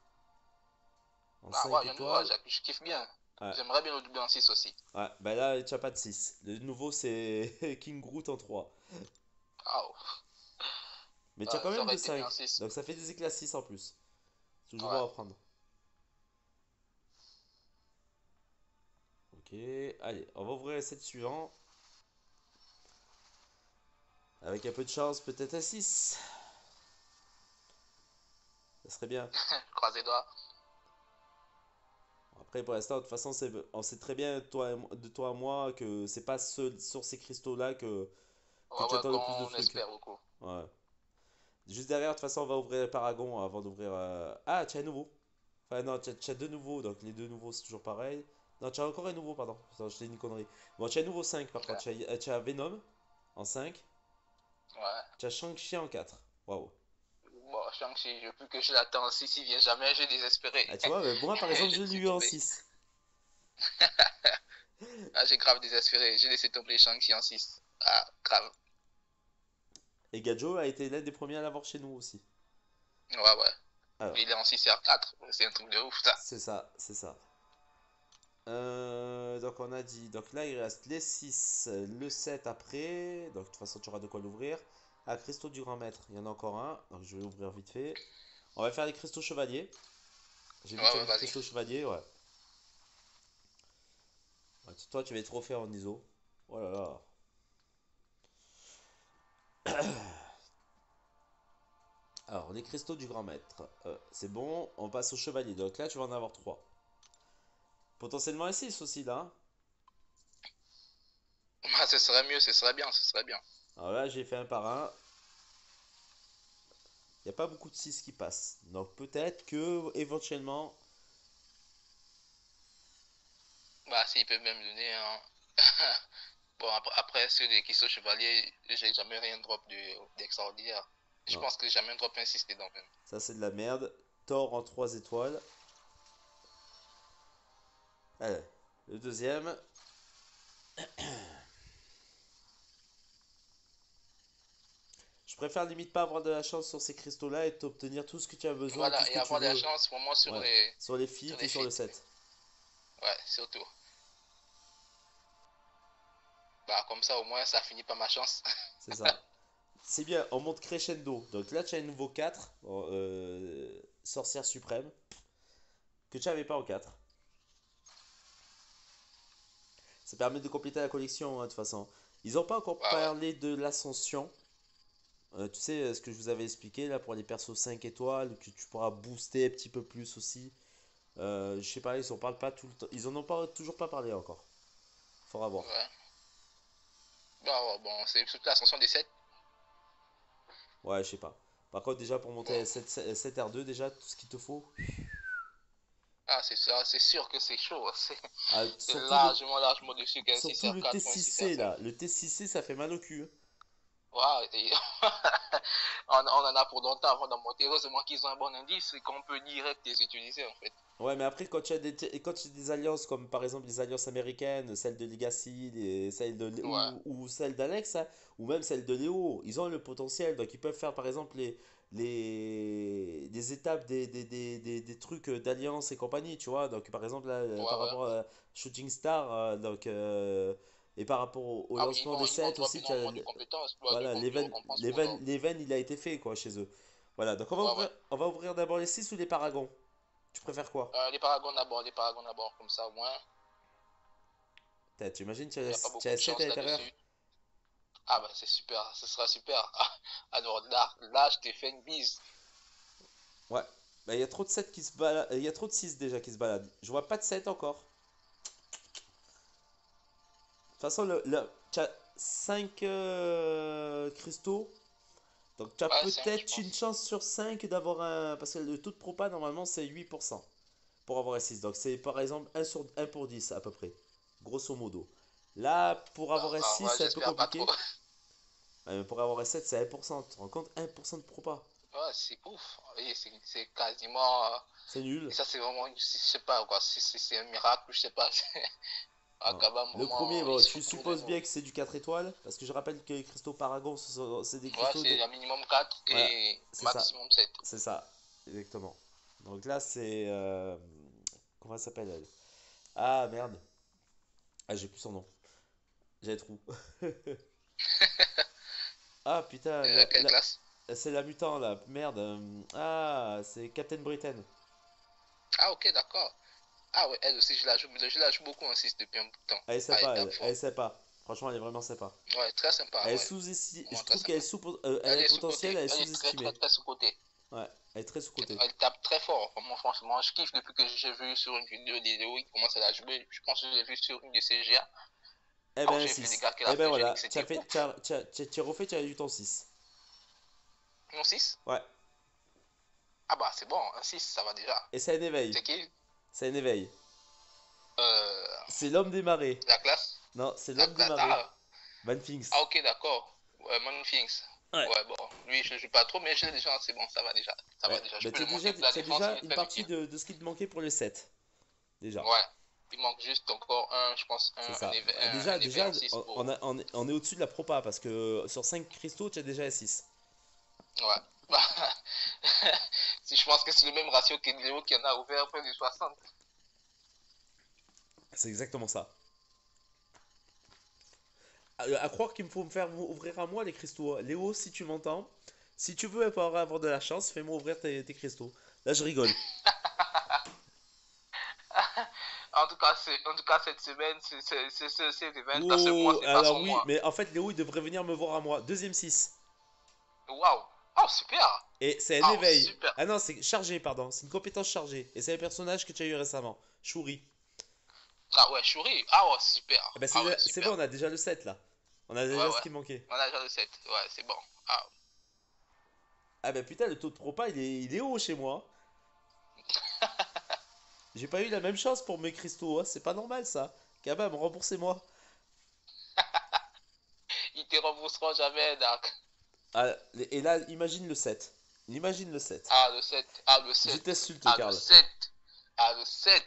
En Ah 5 ouais, ouais, étoiles. je kiffe bien. Ouais, J'aimerais bien le doubler en 6 aussi. ouais, bah là, tu n'as pas de 6. Le nouveau, c'est King Groot en 3. Ah, oh. Mais tu as quand Ça même aurait de été bien 5. en 6. Donc ça fait des éclats 6 en plus. Toujours Ouais. bon à prendre. Ok, allez, on va ouvrir le set suivant. Avec un peu de chance, peut-être un 6. Ça serait bien. Croisez les doigts. Après, pour l'instant, de toute façon, on sait très bien, de toi à moi, que c'est pas sur ces cristaux-là que Ouais, tu ouais, attends le plus de qu'on trucs. espère beaucoup. Ouais. Juste derrière, de toute façon, on va ouvrir le Paragon avant d'ouvrir. Ah, tu as un nouveau. Enfin, non, tu as deux nouveaux, donc les deux nouveaux, c'est toujours pareil. Non, tu as encore un nouveau, pardon. Attends, je t'ai dit une connerie. Bon, tu as un nouveau 5 par contre. Ouais. Tu as Venom en 5. Ouais. Tu as Shang-Chi en 4. Waouh. Bon, Shang-Chi, plus que je l'attends en 6, il vient jamais, j'ai désespéré. Ah, tu vois, mais moi, par exemple, J'ai je l'ai laissé eu en tomber. 6. Ah, j'ai grave désespéré. J'ai laissé tomber Shang-Chi en 6. Ah, grave. Et Gadjo a été l'un des premiers à l'avoir chez nous aussi. Ouais, ouais. Alors, Il est en 6 et en 4. C'est un truc de ouf, ça. c'est ça, c'est ça. Donc on a dit, donc là il reste les 6, le 7 après, donc de toute façon tu auras de quoi l'ouvrir. Ah, cristaux du grand maître, il y en a encore un, donc je vais ouvrir vite fait. On va faire les cristaux chevaliers. J'ai Ouais, vu qu'il y ouais, avait des vas-y. cristaux chevaliers, ouais. Ouais, toi tu vas trop faire en ISO. Oh là là. Alors les cristaux du grand maître, c'est bon, on passe au chevalier, donc là tu vas en avoir 3. Potentiellement un 6 aussi là, hein. Ah, ce serait mieux, ce serait bien, ce serait bien. Alors là j'ai fait un par un, il n'y a pas beaucoup de 6 qui passent. Donc peut-être que éventuellement. Bah, s'il peut même donner un. Bon, après ceux des qui sont chevaliers, j'ai jamais rien drop d'extraordinaire. Je Non, pense que j'ai jamais drop un 6 dedans, même. ça c'est de la merde. Thor en 3 étoiles. Allez, le deuxième. Je préfère limite pas avoir de la chance sur ces cristaux-là et t'obtenir tout ce que tu as besoin, tout Voilà, ce et que tu avoir de la veux. chance pour moi Ouais, sur les feats sur et les sur le feats. set. Ouais, surtout. Bah, comme ça, au moins, ça finit pas ma chance. C'est ça. C'est bien, on monte crescendo. Donc là, tu as un nouveau 4, sorcière suprême, que tu n'avais pas en 4. Ça permet de compléter la collection, hein, de toute façon. Ils n'ont pas encore Ouais, ouais. parlé de l'ascension. Tu sais, ce que je vous avais expliqué là pour les persos 5 étoiles, que tu pourras booster un petit peu plus aussi. Je sais pas, ils en parlent pas tout le temps. Ils en ont pas, toujours pas parlé encore. Faudra voir. Ouais. Bah, ouais, bon, c'est surtout l'ascension des 7. Ouais, je sais pas. Par contre, déjà pour monter Bon. 7R2, déjà, tout ce qu'il te faut. Ah, c'est ça, c'est sûr que c'est chaud. Ah, C'est largement, largement dessus qu'un 6 surtout le R4 ou un 6 T6C R5. là. Le T6C, ça fait mal au cul, hein. Waouh, on en a pour longtemps avant d'en monter. Heureusement qu'ils ont un bon indice et qu'on peut direct les utiliser en fait. Ouais, mais après, quand tu as des alliances comme par exemple les alliances américaines, celle de Legacy, Ouais, ou celle d'Alex, hein, ou même celle de Léo, ils ont le potentiel. Donc, ils peuvent faire par exemple des étapes des trucs d'alliance et compagnie, tu vois. Donc, par exemple, là, ouais, par ouais. rapport à Shooting Star, et par rapport au Ah oui, lancement des ils vont sets drop aussi, énormément de compétences, voilà, de récompenses pour leur. l'event, il a été fait quoi chez eux. Voilà, donc Ouais, ouais. on va ouvrir d'abord les 6 ou les Paragons. Tu préfères quoi? Les paragons d'abord, comme ça au moins, Putain, tu imagines, il n'y a pas tu beaucoup as de 7 à chance l'intérieur? là-dessus. Ah bah c'est super, ce sera super. Ah, alors là, je t'ai fait une bise. Ouais. Bah, il y a trop de 7 qui se baladent. Il y a trop de 6 déjà qui se baladent. Je vois pas de 7 encore. De toute façon, tu as 5 cristaux. Donc tu as Ouais, 5 je peut-être une pense. chance sur 5 d'avoir un. Parce que le taux de propa, normalement, c'est 8% pour avoir un 6. Donc c'est par exemple un pour 10 à peu près. Grosso modo. Là, pour avoir un 6, Ouais, c'est un peu j'espère pas trop. compliqué. Ouais, mais pour avoir un 7, c'est 1%. Tu te rends compte? 1% de propa. Ouais, c'est ouf. Oui, c'est quasiment. C'est Et nul. ça, c'est vraiment, je sais pas quoi, c'est un miracle, je sais pas. Bon. Akabam, Le premier, vraiment, bon, ils se tu foutent trop de supposes nous. bien que c'est du 4 étoiles, parce que je rappelle que les cristaux Paragon, c'est des Ouais, cristaux c'est de... un minimum 4 Voilà, et c'est ça, maximum 7. c'est ça, exactement. Donc là, c'est... comment elle s'appelle elle? Ah, merde. Ah, j'ai plus son nom. J'ai le trou. Ah, putain, Quelle classe? c'est la mutant, là. Merde. Ah, c'est Captain Britain. Ah, ok, d'accord. Ah, ouais, elle aussi, je la joue beaucoup en 6 depuis un bout de temps. Elle est Ah, elle sympa, tape elle est fort. sympa. Franchement, elle est vraiment sympa. Ouais, très sympa, Elle est ouais. sous-estimée. Je Vraiment très trouve qu'elle sympa. est elle a Elle le est potentiel, sous-cotée. elle est Elle est très, très, sous-estimée. très sous-cotée. Ouais, elle est très sous-cotée. Elle tape très fort. Vraiment, franchement, je kiffe depuis que j'ai vu sur une vidéo d'Ideo, il commence à la jouer. Je pense que j'ai vu sur une de ses GA. Eh Quand ben j'ai vu les 6. gars qu'elle a Eh ben fait, j'ai dit voilà, que c'était ouf. tu as refait, tu as eu ton 6. Non, 6. Ouais. Ah bah, c'est bon, un 6 ça va déjà. Et c'est un éveil. C'est qui? C'est un éveil. Euh, C'est l'homme des marées. la classe? Non, c'est La l'homme des classe. marées. Van Finks. Ah, ok, d'accord. Ouais, Monfings. Ouais. Ouais, bon, lui, je ne joue pas trop, mais je l'ai déjà, c'est bon, ça va déjà. Ça va Ouais. déjà. Je Bah, peux le monter. La tu as défense, il déjà est une très partie utile. de ce qui te manquait pour le 7. Déjà. Ouais. Il manque juste encore un, je pense, C'est ça. Bah, un éveil en 6 pour. on est au-dessus de la propa parce que sur 5 cristaux, tu as déjà 6. Ouais. Bah, si je pense que c'est le même ratio que Léo qui en a ouvert près de 60. C'est exactement ça. À croire qu'il me faut me faire ouvrir à moi les cristaux. Léo, si tu m'entends, si tu veux avoir de la chance, fais-moi ouvrir tes cristaux. Là, je rigole. En tout cas, cette semaine, cet event, là, ce mois, Oh, c'est pas alors son oui, mois. mais en fait, Léo, il devrait venir me voir à moi. Deuxième 6. Waouh. Oh, super. Et c'est un Oh, éveil. super. Ah non, c'est chargé, pardon. C'est une compétence chargée. Et c'est un personnage que tu as eu récemment. Shuri. Ah ouais, Shuri. Ah ouais, super. Ah bah Ah ouais, c'est bon, super. on a déjà le 7 là. On a Ouais, déjà ce ouais. qui manquait. On a déjà le 7. Ouais, c'est bon. Ah. Ah bah putain, le taux de propa, il est haut chez moi. J'ai pas eu la même chance pour mes cristaux, hein. C'est pas normal ça. Quand même, remboursez-moi. Ils te rembourseront jamais, Dark. Ah, et là, imagine le 7. Imagine le 7. Ah, le 7. Ah, le Je 7. t'insulte, Ah, le Karl. 7. Ah, le 7.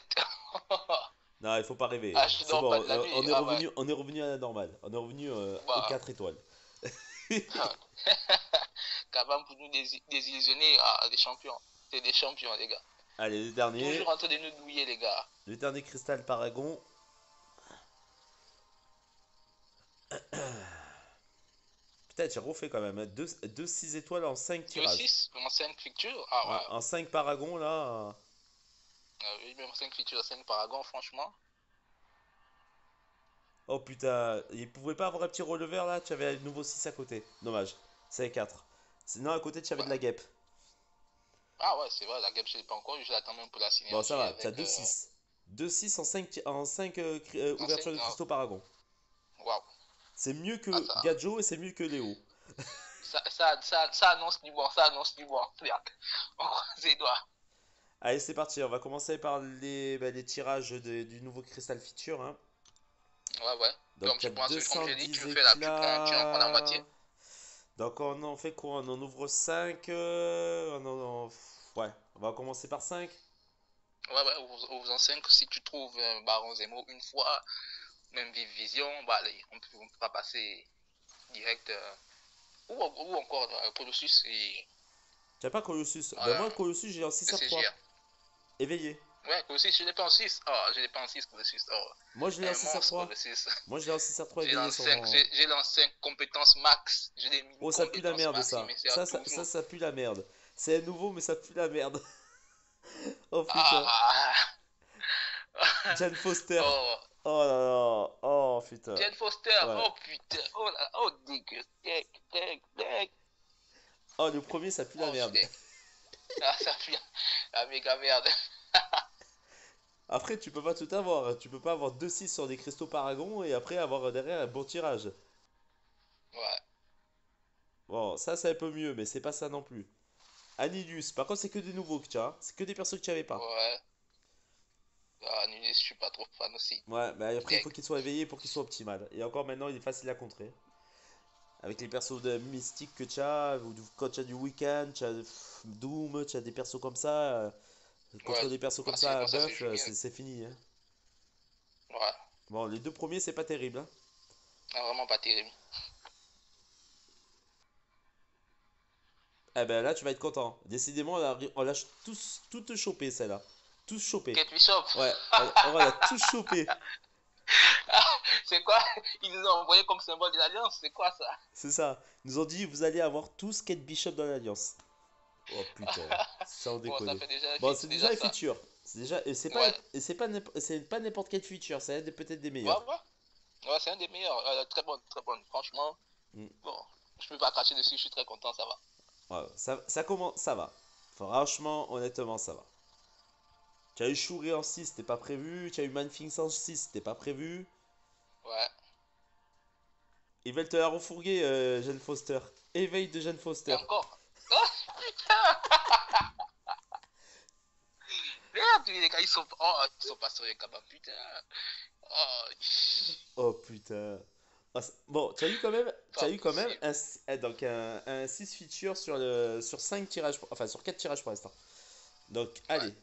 Non, il faut pas rêver. Ah, je C'est dors pas bon, de la nuit. Ah ouais. on est revenu à la normale. On est revenu aux Bah. 4 étoiles. Capable pour nous désillusionner à des champions. C'est des champions, les gars. Allez, Toujours en train de nous douiller, les gars. le dernier cristal Paragon. Putain, j'ai refait quand même. 2 6 étoiles en 5 Le tirages. 6, en 5 features. Ah Ouais, ouais. en 5 Paragons là. Oui, même 5 features, 5 Paragon, franchement. Oh putain, il pouvait pas avoir un petit relever là. Tu avais un nouveau 6 à côté. Dommage. C'est 4. Sinon, à côté, tu avais de la Ouais. guêpe. Ah ouais, c'est vrai, la game, je l'ai pas encore eu. Je l'attends même pour la Bon, ça synergie va, tu as avec. 2 6. 2 6 en 5 En ouvertures 5. de cristaux Paragon. Waouh. C'est mieux Ah, que Gadjo et c'est mieux que Léo. ça annonce du bon, ça annonce du bon. Regarde. On croise les doigts. Allez, c'est parti. On va commencer par les tirages du nouveau Crystal Feature, hein. Ouais, ouais. Donc, Comme tu as tu prends celui, comme j'ai dit, 210 tu en prends la moitié. éclats. Donc on en fait quoi? On en ouvre 5. Ouais, on va commencer par 5. Ouais, au faisant 5, si tu trouves Baron Zemo une fois, même Vive Vision, bah allez, on peut pas passer direct. Ou encore Colossus et Tu pas Colossus? Ben euh, moi, Colossus, j'ai en 6 le r 3. CGR. Éveillé. Ouais, Colossus, je l'ai pas en 6. Oh, je l'ai pas en 6, Colossus. Oh, Moi, je l'ai en un 6 r monstre, 3. Colossus. Moi, je l'ai en 6 r 3 J'ai éveillé lancé sur 5, mon. j'ai lancé 5 compétences max. J'ai des Oh, ça pue la compétences merde, max, il ça. me sert toujours. Ça pue la merde. C'est nouveau, mais ça pue la merde. Oh putain. Ah! Jane Foster. Oh, Oh là là. Oh putain. Jane Foster, Ouais. oh putain, oh là, oh dégueu, deck, deck, deck, Oh, le premier, ça pue la oh merde. deck. Ah, ça fait la méga merde. Après, tu peux pas tout avoir. Tu peux pas avoir 2-6 sur des cristaux paragon et après avoir derrière un bon tirage. Ouais, Bon, ça, c'est un peu mieux, mais c'est pas ça non plus. Anilius, par contre, c'est que des nouveaux que tu as. C'est que des persos que tu avais pas. ouais. Ah, Nunes, je suis pas trop fan aussi. Ouais, mais après, il faut Deck. qu'il soit éveillé pour qu'il soit optimal. Et encore maintenant, il est facile à contrer. Avec les persos de mystique que tu as, ou quand tu as du Weekend, tu as Doom, tu as des persos comme ça. Contre Ouais, des persos comme ça, facilement ça se buff, joue bien. c'est fini, hein. Ouais, Bon, les deux premiers, c'est pas terrible, hein. ah, vraiment pas terrible. Eh ben là, tu vas être content. Décidément, on l'a tous, toutes chopé, celle-là. Tous chopé. Kate Bishop. Ouais, on l'a tous chopé. C'est quoi? Ils nous ont envoyé comme symbole de l'Alliance, c'est quoi ça? C'est ça. Ils nous ont dit, vous allez avoir tous Kate Bishop dans l'Alliance. Oh putain, sans Bon, ça déconner. fait déjà, Bon, c'est déjà déjà les ça. features. C'est déjà, Ouais, c'est pas n'importe quelle feature. Peut-être des ouais, meilleurs. ouais. Ouais, c'est un des meilleurs. Très bonne, très bonne. Franchement, Mm. bon, je peux pas cracher dessus, je suis très content, ça va. Ouais, ça commence, ça va. Franchement, honnêtement, ça va. Tu as eu Shuri en 6, c'était pas prévu. Tu as eu Manfinks en 6, c'était pas prévu. Ouais. Ils veulent te la refourguer, Jane Foster. Éveil de Jane Et Foster. encore. Oh, putain! Merde, les gars, ils sont pas sérieux, quand même, putain. Oh, Oh putain. Ah, bon, tu as eu quand même, tu pas as eu quand même possible. donc un 6 features sur 5 tirages, enfin sur 4 tirages pour l'instant. Donc, Ouais. allez,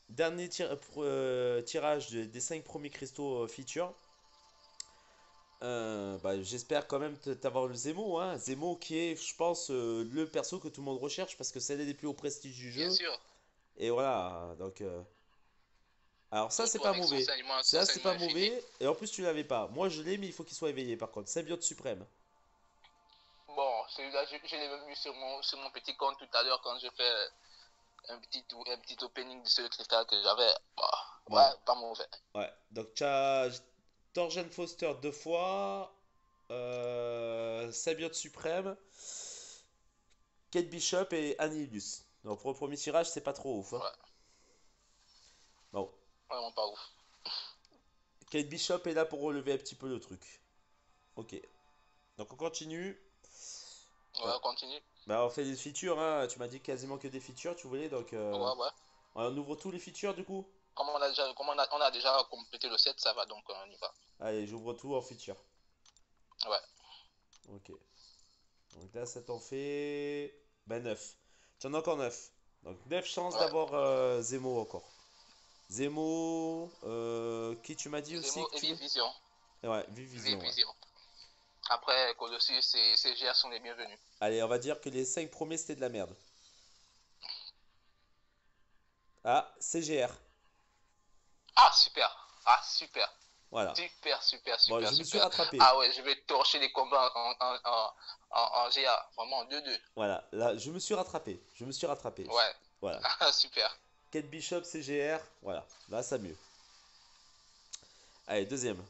dernier tirage des 5 premiers cristaux feature. Bah, j'espère quand même t'avoir le Zemo, hein. Zemo qui est, je pense, le perso que tout le monde recherche parce que c'est l'un des plus hauts prestiges du Bien jeu. sûr. Et voilà, donc. Alors ça, c'est Surtout pas avec mauvais. son Ça, c'est saignement pas infini. mauvais. Et en plus, tu l'avais pas. Moi, je l'ai, mais il faut qu'il soit éveillé par contre. Symbiote suprême. Bon, celui-là, je l'ai même vu sur mon petit compte tout à l'heure quand j'ai fait un petit opening de ce cristal que j'avais. Bah, Ouais, ouais, pas mauvais. ouais. Donc, tu as Torgen Foster 2 fois. Symbiote suprême. Kate Bishop et Annihilus. Donc, pour le premier tirage, c'est pas trop ouf, hein. Ouais, Bon, vraiment pas ouf. Kate Bishop est là pour relever un petit peu le truc. Ok. Donc, on continue. Ouais, continue. Bah, on fait des features, hein. Tu m'as dit quasiment que des features, tu voulais. Donc, Ouais, ouais. on ouvre tous les features du coup. On a déjà complété le set, ça va, donc on y va. Allez, j'ouvre tout en feature. Ouais, Ok. Donc là, ça t'en fait. Ben 9. Tu en as encore 9. Donc 9 chances ouais. d'avoir Zemo encore. Zemo. Qui tu m'as dit aussi Zemo que et tu veux. Vive Vision. Ouais, Vive Vision, ouais. Vision. Après, Colossus et CGR sont les bienvenus. Allez, on va dire que les 5 premiers c'était de la merde. Ah, CGR. Ah, super. Ah, super. Voilà. Super, super, Bon, super, je me suis super. rattrapé. Ah ouais, je vais torcher les combats en GA. Vraiment, 2-2. Voilà, là, je me suis rattrapé. Je me suis rattrapé. Ouais. Voilà. Ah, super. Kate Bishop, CGR. Voilà. Là, ça mieux. Allez, deuxième.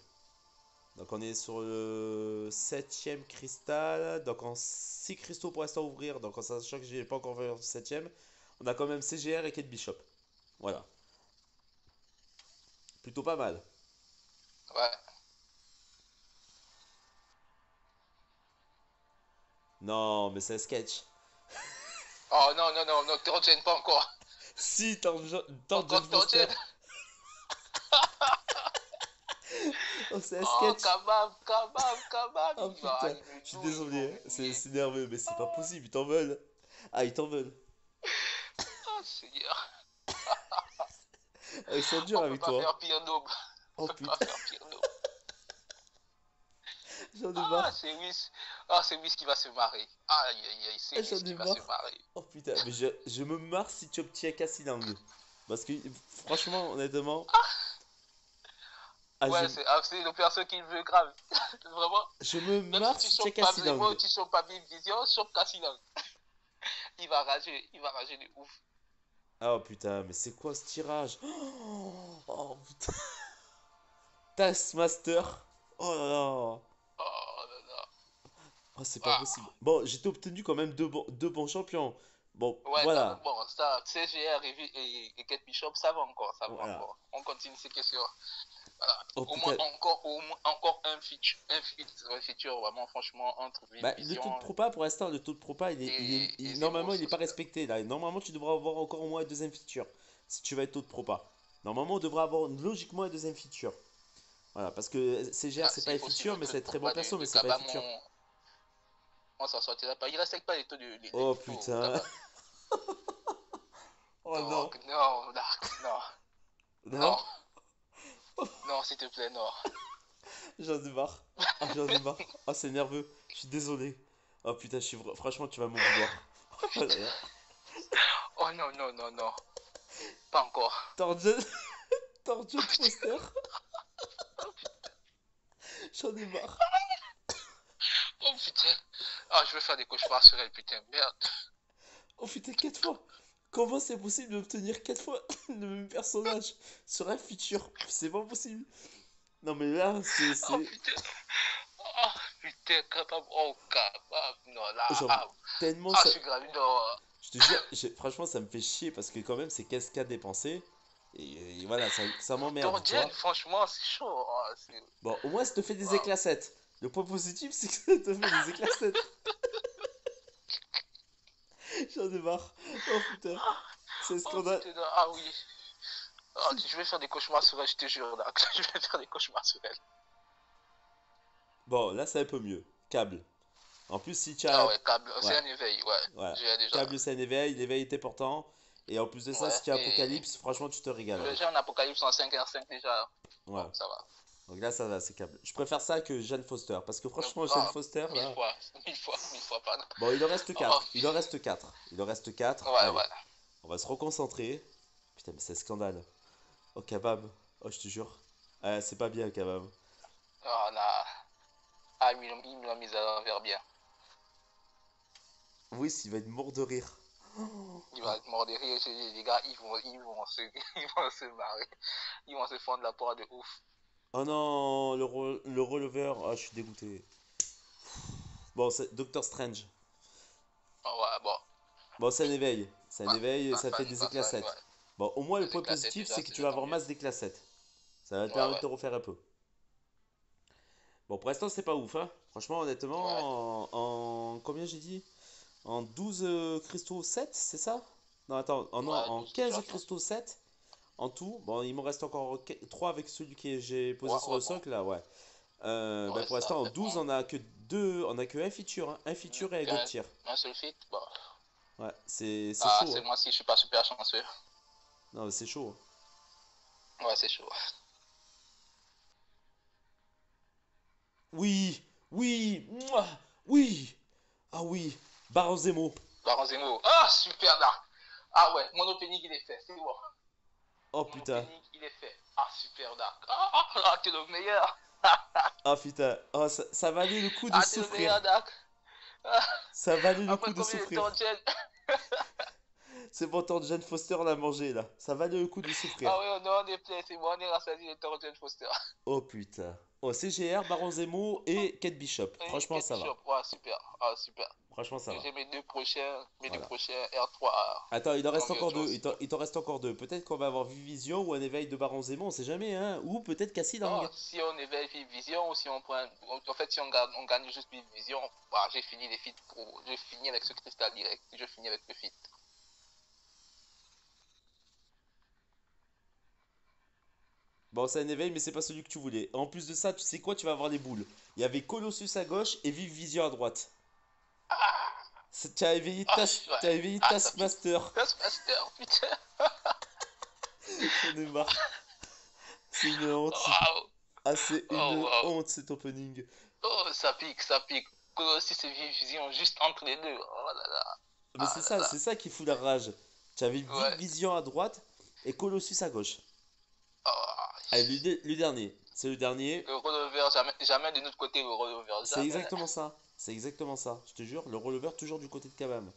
Donc on est sur le septième cristal. Donc en 6 cristaux pour l'instant à ouvrir. Donc en sachant que j'ai pas encore vu le septième. On a quand même CGR et Kate Bishop. Voilà. Plutôt pas mal. Ouais. Non, mais c'est un sketch. Oh non, non, non, non, te retiens pas encore. Si, tente Jane Encore te Foster. retiens. Oh, c'est un Oh, sketch. Kabab, Kabab, Kabab. Oh putain, Ils me je suis nouent, ils vont désolé, hein. me C'est nouer. c'est nerveux, mais c'est pas Oh, possible, ils t'en veulent. Ah, ils t'en veulent. oh, Seigneur. Ah, ils sont durs On peut avec pas toi, hein. faire pire noble. Oh On peut pas putain, faire pire noble. j'en ai Ah, marre. C'est Whis qui va se marrer. Aïe, aïe, aïe, c'est Ah, Whis j'en ai qui va se marre. marrer. Oh putain, mais je me marre si tu obtiens Cassilang. Parce que franchement, honnêtement, ah, Ouais, c'est le perso qu'il veut grave. Vraiment. je me Même si marre tu si tu as chopes pas Cassilang. Vraiment, tu chopes pas Big Vision, chope Cassinan. Il va rager de ouf. Oh putain, mais c'est quoi ce tirage? Oh putain, Taskmaster. Oh là là. Oh là là. Oh, c'est pas possible. Ah. Bon, j'ai obtenu quand même deux bons champions. Bon, Ouais, quand même, voilà. bon, ça, CGR et Kate Bishop, ça va encore, ça va Voilà. encore. On continue ces questions. Voilà. Oh Au moins, putain. encore un feature, vraiment, franchement, entre Bah, le Vision taux de propa, pour l'instant, le taux de propa, et Zemo, normalement, il n'est ça pas se respecté. Là. Normalement, tu devras avoir encore au moins un deuxième feature. Si tu vas être taux de propa. Normalement, on devrait avoir logiquement un deuxième feature. Voilà, parce que CGR, Ah, c'est pas c'est un possible, feature, le mais taux de c'est un très bon propos perso, mais de c'est pas un Kabam, feature. on s'en sortira pas. Il respecte pas les Oh niveaux putain. Kabam. Oh non. Donc, non, Dark, non, Non. non, non, s'il te plaît, non. J'en ai marre. Ah, j'en ai marre. Ah, c'est nerveux. Je suis désolé. Oh putain, franchement, tu vas m'en vouloir. Oh Oh là putain. là. Oh non, non, non, non. Pas encore. Torsion, Torsion Oh putain. Foster. Oh putain. J'en ai marre. Oh putain. Ah, je vais faire des cauchemars sur elle, putain. Merde. Oh putain, 4 fois. Comment c'est possible d'obtenir 4 fois le même personnage sur un feature? C'est pas possible. Non mais là, Oh putain. Oh putain, capable. Oh, capable. Non, là. genre, Ah, tellement ah ça... je suis grave. Non. Je te jure, franchement, ça me fait chier parce que quand même, c'est 15K dépensé. Et voilà, ça m'emmerde, tu Torgen, vois. franchement, c'est chaud. Oh, Bon, au moins, ça te fait des Waouh. éclassettes. Le point positif, c'est que ça te fait des éclassettes. J'en ai marre. Oh putain, c'est un Oh scandale. putain, non. Ah oui. Oh, je vais faire des cauchemars sur elle, je te jure. Là. Je vais faire des cauchemars sur elle. Bon, là, c'est un peu mieux. Câble. En plus, si tu Ah as... ouais, câble. C'est Ouais, un éveil, ouais. voilà. J'ai déjà. Câble, c'est un éveil. L'éveil est important. Et en plus de ça, Ouais. si tu as Et Apocalypse, franchement, tu te régales avec. j'ai un apocalypse en 5 déjà. Ouais. Bon, ça va. Donc là, ça va, c'est câble. Je préfère ça que Jeanne Foster. Parce que franchement, Jeanne Ah, Foster, mille là... fois, mille fois, pardon. Bon, il en reste Oh, 4. Il en reste 4. Il en reste 4. ouais, Allez, ouais. on va se reconcentrer. Putain, mais c'est un scandale. Oh, Kabab. Oh, je te jure. C'est pas bien, Kabab. Oh là. Ah, il me l'a mis à l'envers bien. Oui, il va être mort de rire. Il va Oh, être mort de rire. Les gars, ils vont se marrer. Ils vont se fendre la poire de ouf. oh non, le relever. Ah, je suis dégoûté. Bon, c'est Doctor Strange. Oh, ouais, bon. Bon, c'est un éveil. C'est un éveil, ça fait des Pas fan, éclassettes. ouais. Bon, au moins, le Les point éclatés, positif, déjà, c'est que c'est tu vas déjà tant avoir mieux. masse d'éclassettes. Ça va te Ouais, permettre ouais. de refaire un peu. Bon, pour l'instant, c'est pas ouf, hein. Franchement, Ouais. honnêtement, combien j'ai dit? En 12 cristaux 7, c'est ça? Non, attends, non, Ouais, en 12 15 déjà, je pense. cristaux 7 en tout. Bon, il me reste encore 3 avec celui que j'ai posé Ouais, sur ouais, le bon. socle, là, ouais. Bah, Ouais, pour ça l'instant, en fait 12 bon. on a que on a que un feature, hein. Un feature et un god tier. Un seul fit, bon. Ouais, c'est Ah, chaud, c'est hein. moi si je suis pas super chanceux. Non, mais c'est chaud, hein. Ouais, c'est chaud. Oui, oui, mouah, oui, ah oui, Baron Zemo. Baron Zemo. Ah, super là. Ah ouais, mon opening il est fait, c'est bon. Oh Mon putain, opening il est fait. Ah, super dark. Ah, t'es le meilleur. ah putain, oh, ça valait le coup de Ah, t'es le souffrir. meilleur dark. Ah, Ça valait le après coup de combien de souffrir. temps, Jen? C'est bon, tant Jane Foster l'a mangé là. Ça valait le coup de Ah souffrir. ouais, on est plein, c'est bon, on est rassasié de temps, Jen Foster. Oh putain. Oh, CGR, Baron Zemo et Kate Bishop. Et Franchement, Kate ça va. Bishop, ouais, super. Ah, super. Franchement, ça va. J'ai mes deux Voilà. prochains R3 Attends, il en reste Conquer encore deux. Jones. Il t'en reste encore deux. Peut-être qu'on va avoir Vision ou un éveil de Baron Zemo, on sait jamais, hein. Ou peut-être Cassie Non, Lang. si on éveille Vision ou si on prend. En fait, si on gagne juste Vision, bah, j'ai fini les feats pro. Je finis avec ce cristal direct. Je finis avec le feat. Bon, c'est un éveil, mais c'est pas celui que tu voulais. En plus de ça, tu sais quoi? Tu vas avoir les boules. Il y avait Colossus à gauche et Vive Vision à droite. Ah, Tu as éveillé ah, Tu as ouais. éveillé Ah, ça pique. Taskmaster. Taskmaster, putain. J'en ai marre. C'est une honte. Waouh. Ah, c'est Oh, une waouh. honte cet opening. Oh, ça pique, ça pique. Colossus et Vision juste entre les deux. Oh là là. Mais Ah là c'est là. ça qui fout la rage. Tu avais Vive Ouais. Vision à droite et Colossus à gauche. Oh, Allez, le dernier. C'est le dernier. le rollover, jamais, jamais de notre côté, le rollover, C'est jamais. exactement ça. C'est exactement ça. Je te jure, le rollover toujours du côté de Kabam.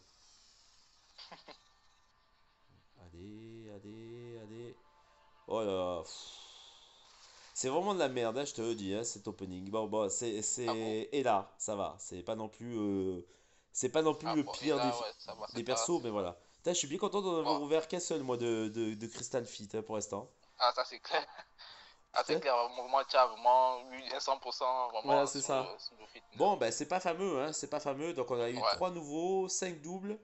Allez, allez, allez. Oh là là. C'est vraiment de la merde, hein, je te le dis, hein, cet opening. Bon, bon, Ah bon? Et là, ça va. C'est pas non plus Ah le bon, et pire là, ouais, ça va, des c'est pas. persos, mais voilà. Putain, je suis bien content d'en avoir Bon, ouvert qu'un seul, moi, de Crystal Fit, hein, pour l'instant. ah, ça c'est clair. Ah, c'est Putain. clair, moi, tu as vraiment eu un 100% Voilà, vraiment c'est ça. sur le rythme. Bon, ben, c'est pas fameux, hein, c'est pas fameux. Donc, on a eu Ouais. 3 nouveaux, 5 doubles,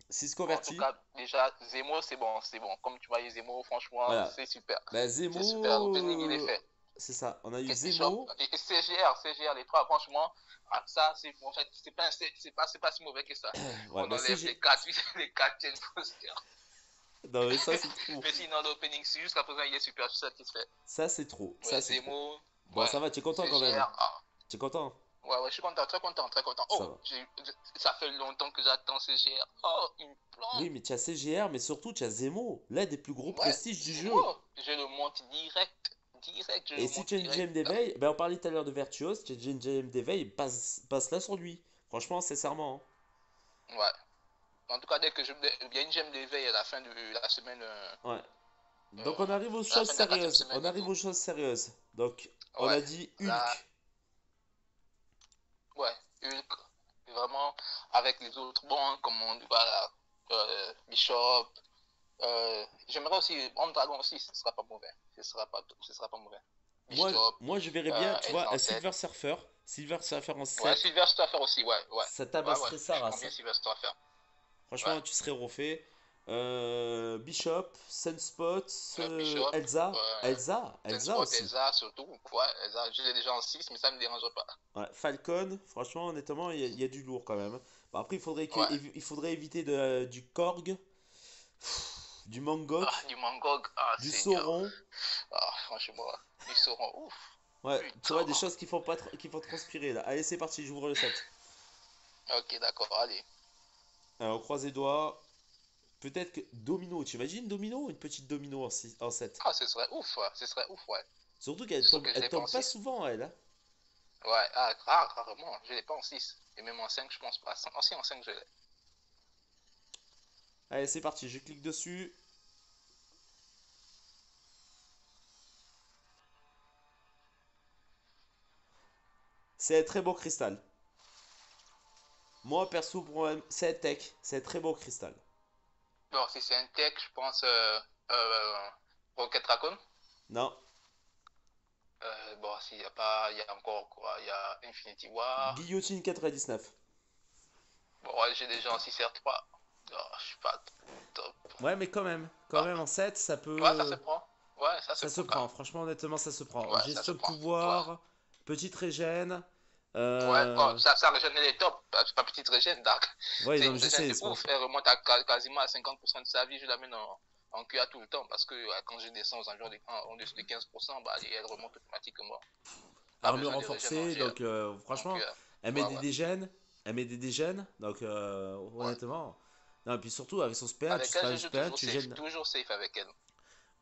6 Bon, en tout convertis. cas, déjà, Zemo, c'est bon, c'est bon. Comme tu vois, Zemo, franchement, Voilà. c'est super. Ben, C'est super. Zemo, L'opening, il est fait. c'est ça. On a eu Kate Bishop Zemo. et CGR, les trois, franchement, ah, ça, c'est en fait, c'est pas si mauvais que ça. Ouais, On ben, enlève CG. les quatre Jane Foster. Non, mais ça, c'est trop. Mais sinon, l'opening, jusqu'à présent, il est super satisfait. Ça, c'est trop. Ça, Ouais, c'est trop. Zemo, Bon, ça ouais, va, tu es content quand même. CGR, ah. Tu es content? Ouais, ouais, je suis content, très content, très content. Ça Oh, va. ça fait longtemps que j'attends CGR. Oh, il me Oui, plante. mais tu as CGR, mais surtout tu as Zemo, l'un des plus gros Ouais, prestiges du jeu. Zemo, je le monte direct. Direct, je Et le si monte tu as une direct. gemme d'éveil, ben on parlait tout à l'heure de Virtuos, si tu as une gemme d'éveil, passe là sur lui. Franchement, sincèrement. Ouais. En tout cas, il y a une gemme d'éveil à la fin de la semaine. Hein. Ouais. Donc Euh, on arrive aux à la choses fin de la quatrième sérieuses. semaine On et arrive tout. aux choses sérieuses. Donc, on Ouais, a dit là, Hulk. ouais, Hulk, vraiment, avec les autres bons, comme on voilà, Bishop. J'aimerais aussi, Homme Dragon aussi, ce sera pas mauvais. Ce sera pas mauvais. Bishop, Moi, je verrais bien, tu vois, Elsa en un tête. Silver Surfer. Silver Surfer en Ouais, 7. Sylvester faire aussi, ouais, ouais. Ça Ouais, ouais, tabasserait sa je prends race. bien Sylvester faire. Ouais. Franchement, tu serais refait. Bishop, Sunspot, Bishop, Elsa Sunspot, aussi. Elsa surtout. Ouais, Elsa, je l'ai déjà en 6 mais ça ne me dérange pas. Ouais, Falcon, franchement, honnêtement, il y a du lourd quand même. Bon, après, Ouais. il faudrait éviter du Korg, du Mangok, Ah, du Mangog, ah, du Seigneur. Sauron. Ah, franchement, ils seront ouf. Ouais, tu Putain. vois, des choses qui font pas qui font transpirer là. Allez, c'est parti, j'ouvre le set. Ok, d'accord, allez. Alors, on croise les doigts. Peut-être que Domino, tu imagines Domino? Une petite Domino en 7. Ah, ce serait ouf, ouais. Ce serait ouf, ouais. Surtout Sauf que je elle l'ai pas en tombe pas 6. souvent, elle. Hein. Ouais, rarement. Je l'ai pas en 6. Et même en 5 je pense pas. Si, en 5 je l'ai. Allez, c'est parti, je clique dessus. C'est un très beau cristal. Moi, perso, c'est un tech. C'est un très beau cristal. Bon, si c'est un tech, je pense Rocket Raccoon. Non, Bon, s'il y a pas, il y a encore quoi? Il y a Infinity War. Guillotine 99. Bon, ouais, j'ai déjà en 6R3. Oh, je suis pas top. Ouais, mais quand Ah, même en 7, ça ouais, ça se peut. prend. Ouais, ça se Ça se prend quand prend, même. franchement, honnêtement, ça se prend. Ouais, ça se Gestion de prend. Ouais. pouvoir, petite régène. Ouais, oh, Euh... ça régène les top. C'est pas petite régène, Dark. Ouais, C'est non, mais une je régène sais, de c'est pour ouf. ça. Elle remonte à quasiment à 50% de sa vie. Je l'amène en QA tout le temps parce que quand je descends aux environs en dessous de 15%, bah, elle remonte automatiquement. Pas Armure besoin de régène renforcée, donc en franchement, QA. elle met Ouais, des ouais, dégènes. Elle met des dégènes, donc ouais. honnêtement. Non, et puis surtout, avec son spé tu Avec elle, seras je un joue spé tu gênes. toujours safe avec elle.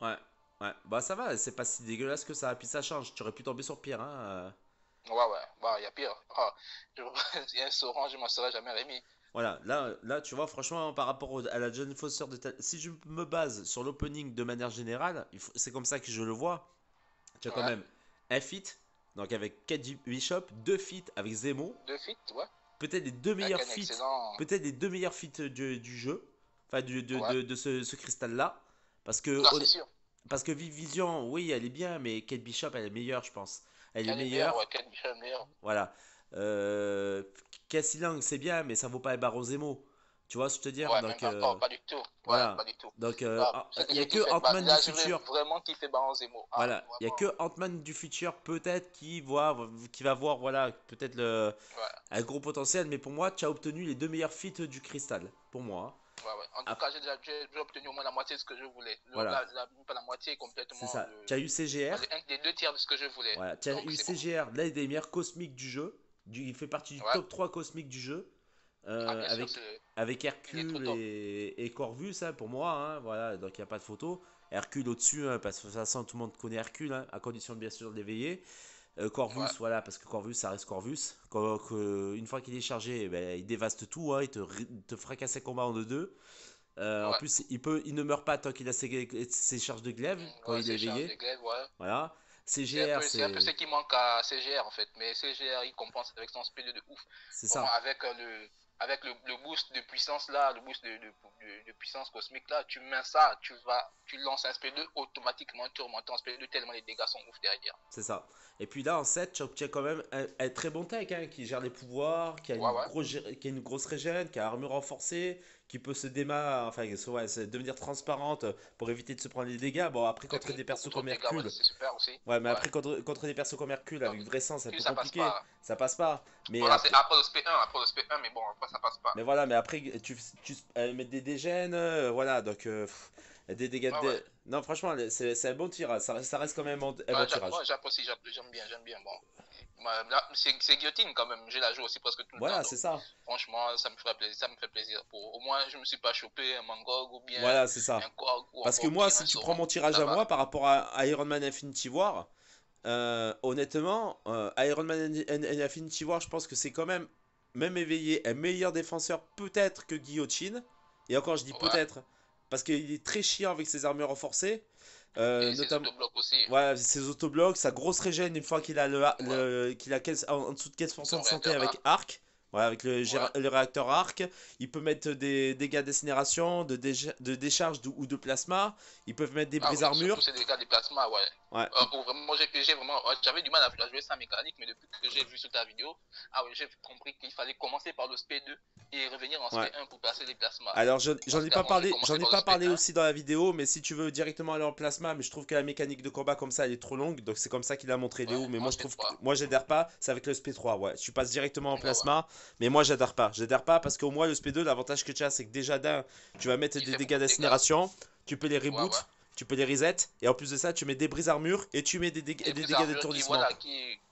Ouais, ouais. Bah ça va, c'est pas si dégueulasse que ça. Puis ça change, tu aurais pu tomber sur pire, hein. Ouais, ouais, bah, il y a pire. Ah, je... il y a un Sauron, je m'en serais jamais remis. Voilà, là, tu vois, franchement, par rapport à la Jane Foster si je me base sur l'opening de manière générale, c'est comme ça que je le vois. Tu as quand Ouais, même un feat, donc avec Kate Bishop, deux feats avec Zemo, deux feats, ouais. peut-être les deux Avec meilleurs un feats, excellent. peut-être les deux meilleurs feats du jeu, enfin Ouais, de ce cristal-là, parce que, ça c'est sûr. parce que Vive Vision, oui, elle est bien, mais Kate Bishop, elle est meilleure, je pense. Elle est Elle est meilleure, ouais, meilleure, Kate Bishop est meilleure. voilà. Euh, Cassie Lang, c'est bien, mais ça vaut pas les barres aux Zemo. Tu vois ce que je veux dire? Ouais, même Donc, pas, oh, pas du tout. Ouais, voilà. pas du tout. Donc, C'est il que y a j'ai que kiffé. Bah, Ant-Man du là, je vais futur. vraiment kiffer Baron Zemo. Ah, Voilà, il y a vraiment. que Ant-Man du futur peut-être qui va voir voilà peut-être Ouais. un gros potentiel, mais pour moi tu as obtenu les deux meilleurs feats du cristal pour moi, hein. Ouais, ouais. En tout Ap- cas, j'ai obtenu au moins la moitié de ce que je voulais. voilà, Pas la moitié, c'est complètement. ça. Tu as eu CGR, Un des deux tiers de ce que je voulais. voilà, tu as Donc, eu c'est bon. CGR, l'un des meilleurs cosmiques du jeu, il fait partie du Ouais. top 3 cosmique du jeu, Ah, bien sûr, avec avec il est trop Hercule top. et Corvus, hein, pour moi, hein, voilà, donc il n'y a pas de photo. Hercule au-dessus, hein, parce que de toute façon tout le monde connaît Hercule, hein, à condition bien sûr de l'éveiller. Corvus, Ouais. voilà, parce que Corvus, ça reste Corvus. Une fois qu'il est chargé, eh ben, il dévaste tout, hein, te fracasse ses combats en deux. En Ouais. plus, il ne meurt pas tant qu'il a ses charges de glaive quand Ouais, il est c'est Charles éveillé. de Glaive, ouais. Voilà. CGR, C'est un peu ce qui manque à CGR en fait. Mais CGR il compense avec son speed de ouf. c'est Vraiment ça. avec le boost de puissance là, le boost de puissance cosmique là, tu mets ça, tu lances un SP2, automatiquement tu remontes en SP2 tellement les dégâts sont ouf derrière. C'est ça. Et puis là, en 7, tu obtiens quand même un très bon tech, hein, qui gère les pouvoirs, Ouais, ouais. qui a une grosse régène, qui a armure renforcée, qui peut se enfin, ouais, devenir transparente pour éviter de se prendre les dégâts. Bon, après, Et contre des beaucoup persos trop de comme dégâts, ouais, Hercule, c'est super aussi. ouais, mais Ouais. après, contre des persos comme Hercule, Non, avec vrai sang, c'est un peu ça passe compliqué. pas. Ça passe pas. Mais Voilà, c'est après, après le SP1, mais bon, après ça passe pas. mais voilà, mais après, mettre des dégènes, voilà, donc, des dégâts Ouais, ouais. Non, franchement, c'est un bon tirage. Ça reste quand même un bon tirage. Moi j'apprécie, j'aime bien. Bon, là, c'est guillotine quand même. J'ai la joue aussi presque tout le temps. Voilà, c'est Donc, ça. franchement, ça me ferait plaisir. Ça me fait plaisir. Au moins, je me suis pas chopé un Mangog ou bien Voilà, c'est ça. un Korg ou Parce que encore moi, pire si un tu prends Sauron. mon tirage Ça à va. moi par rapport à Iron Man Infinity War, honnêtement, Iron Man Infinity War, je pense que c'est quand même éveillé, un meilleur défenseur peut-être que Guillotine. Et encore, je dis Ouais. peut-être, parce qu'il est très chiant avec ses armures renforcées. Et ses Notamment, autoblocs aussi. voilà, ses autoblocs, sa grosse régène une fois qu'il a, Ouais. qu'il a en dessous de 15% Son de santé réacteur avec arc. arc. Voilà, avec Ouais. le réacteur arc. Il peut mettre des dégâts d'incinération, de décharge ou de plasma. Ils peuvent mettre des Ah brises oui, surtout armures. ces dégâts des plasmas, ouais. Ouais, Vraiment, j'ai vraiment, j'avais du mal à jouer ça mécanique, mais depuis que j'ai vu sur ta vidéo, ah oui, j'ai compris qu'il fallait commencer par le SP2 et revenir en ouais. SP1 pour passer les plasmas. Alors j'en Parce ai pas qu'avant, j'ai parlé, commencé par le SP1. aussi dans la vidéo, mais si tu veux directement aller en plasma, mais je trouve que la mécanique de combat comme ça elle est trop longue, donc c'est comme ça qu'il a montré Ouais, Léo, mais en moi je trouve que SP3. moi j'adhère pas, c'est avec le SP3, ouais. Tu passes directement en Ouais, ouais. plasma, mais moi j'adhère pas parce qu'au moins le SP2 l'avantage que tu as c'est que déjà d'un, tu vas mettre Il des fait dégâts beaucoup de dégâts. d'incinération, tu peux les Ouais, ouais. reboot, tu peux les reset, et en plus de ça tu mets des brises armures et tu mets Et des plus dégâts armure d'étourdissement.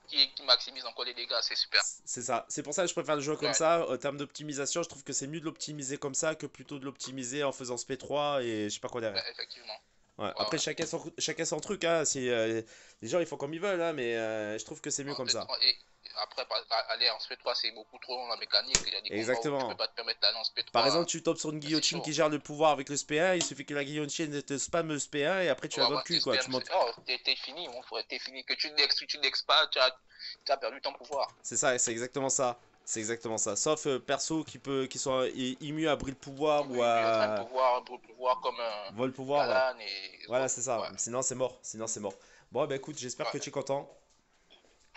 qui maximise encore les dégâts, c'est super. C'est ça. C'est pour ça que je préfère le jouer comme Ouais, ça. En termes d'optimisation, je trouve que c'est mieux de l'optimiser comme ça que plutôt de l'optimiser en faisant SP3 et je sais pas quoi derrière. ouais, effectivement. Ouais. Ouais, Après, ouais. chacun son truc, hein. Les gens ils font comme ils veulent, hein, mais je trouve que c'est mieux comme ça. Et après, aller en SP3, c'est beaucoup trop long la mécanique. Il y a des combats où tu peux Exactement. pas te permettre d'aller en Par exemple, SP3. tu tombes sur une C'est guillotine chaud. qui gère le pouvoir avec le SP1, il suffit que la guillotine te spamme le SP1 et après tu la Ouais, vois ouais, plus quoi. Tu montes. oh, t'es fini, mon frère, t'es fini. Que tu dex pas, tu as perdu ton pouvoir. C'est ça, c'est exactement ça. C'est exactement ça. Sauf perso qui sont immus à brûler le pouvoir ou Oui, lui, être à un pouvoir comme un vol le pouvoir, ouais. Galan et Voilà, autres. c'est ça. Ouais. Sinon, c'est mort. Sinon, c'est mort. Bon, bah écoute, j'espère que Ouais. tu es content.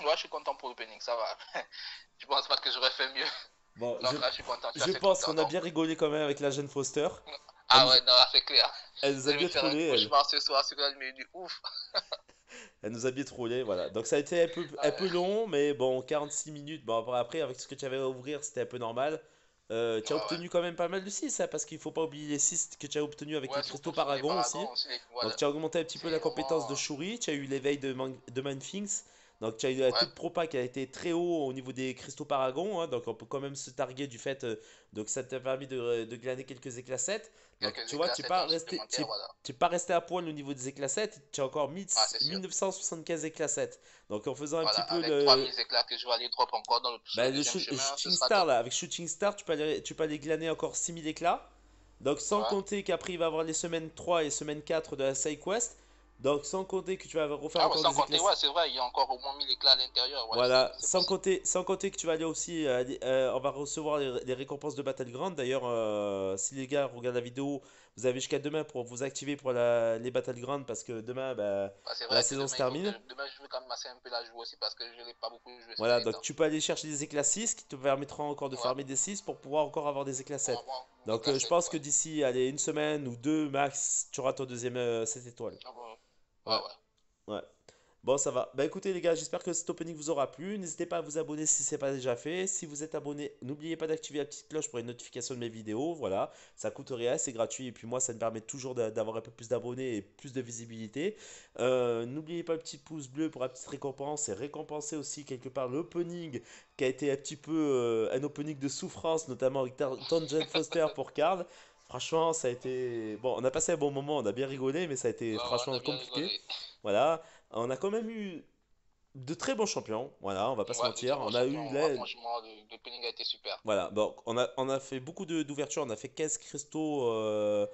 Ouais, je suis content pour l'opening, ça va. Je pense pas que j'aurais fait mieux. Bon, Donc là, je suis content, je suis je assez pense content. qu'on a Donc, bien rigolé quand même avec la jeune Foster. Elle ah nous, ouais, non, là, c'est clair. elle nous Je a vais me bien faire un trollé, elle. cauchemar ce soir sur elle, mais du ouf. Elle nous a bien trollé, voilà. Donc ça a été un peu Ouais, long, mais bon, 46 minutes. Bon, après, avec ce que tu avais à ouvrir, c'était un peu normal. Tu as ouais. obtenu quand même pas mal de 6, hein, parce qu'il faut pas oublier les 6 que tu as obtenus avec les Ouais, cristaux surtout sur les Paragon aussi. paragons aussi. Donc Voilà. tu as augmenté un petit peu C'est la compétence de vraiment. Shuri, tu as eu l'éveil de Manfinks. Donc tu as eu un taux Ouais, de propa qui a été très haut au niveau des cristaux Paragon, hein, donc on peut quand même se targuer du fait, donc ça t'a permis de glaner quelques éclats. Donc quelques tu vois, éclats, c'est temps supplémentaire, voilà. tu es pas resté à poil au niveau des éclats, tu as encore Ah, c'est sûr. 1975 éclats. Donc en faisant un Voilà, petit peu avec 3000 éclats que je vais aller drop encore sur bah, le deuxième chemin, ce Shooting sera Star top. là, avec Shooting Star, tu peux aller glaner encore 6000 éclats. Donc sans Ouais. compter qu'après il va y avoir les semaines 3 et semaine 4 de la side quest. Donc sans compter que tu vas refaire Ah ouais, encore sans des compter, éclats. ouais, c'est vrai, il y a encore au moins 1000 éclats à l'intérieur, ouais, Voilà, c'est possible. sans compter que tu vas aller aussi, on va recevoir les récompenses de Battleground. D'ailleurs, si les gars regardent la vidéo, vous avez jusqu'à demain pour vous activer pour les Battlegrounds parce que demain, bah, Bah, c'est la vrai que saison se demain, il faut que termine. demain, je veux quand même masser un peu la joue aussi parce que je n'ai pas beaucoup joué ces Voilà, derniers donc temps. tu peux aller chercher des éclats 6 qui te permettront encore de Ouais, farmer des 6 pour pouvoir encore avoir des éclats pour 7. avoir des Donc je classettes, pense que ouais. d'ici, allez, une semaine ou deux max, tu auras ton deuxième 7 étoiles. Ah bon, ouais, Ouais, ouais. ouais. Bon, ça va. Bah écoutez les gars, j'espère que cet opening vous aura plu. N'hésitez pas à vous abonner si ce n'est pas déjà fait. Si vous êtes abonné, n'oubliez pas d'activer la petite cloche pour une notification de mes vidéos. Voilà, ça coûte rien, c'est gratuit. Et puis moi, ça me permet toujours d'avoir un peu plus d'abonnés et plus de visibilité. N'oubliez pas le petit pouce bleu pour la petite récompense. Et récompenser aussi quelque part l'opening qui a été un petit peu un opening de souffrance, notamment avec Dungeon Foster pour Karl. Franchement, ça a été... Bon, on a passé un bon moment, on a bien rigolé, mais ça a été Ouais, ouais, on franchement a bien compliqué. rigolé. Voilà, on a quand même eu de très bons champions, voilà, on va pas se Ouais, de mentir. très bons On a champions. eu Ouais, là, franchement, le planning a été super. voilà, bon, on a fait beaucoup d'ouvertures, on a fait 15 cristaux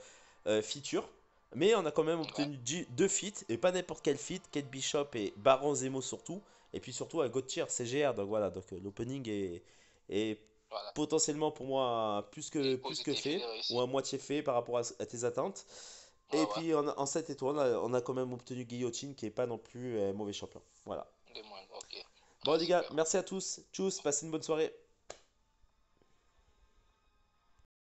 feature, mais on a quand même Ouais, obtenu deux feats, et pas n'importe quel feat, Kate Bishop et Baron Zemo surtout, et puis surtout un God tier CGR, donc voilà, donc l'opening est voilà. potentiellement pour moi Il est plus que positif, il fait, est ou à réussi. moitié fait par rapport à tes attentes. Ouais, Et ouais, puis en 7 étoiles, on a quand même obtenu Guillotine, qui est pas non plus un mauvais champion. Voilà. de moins. Ok. Bon Ouais, les gars, super. merci à tous. Tchuss, passez une bonne soirée.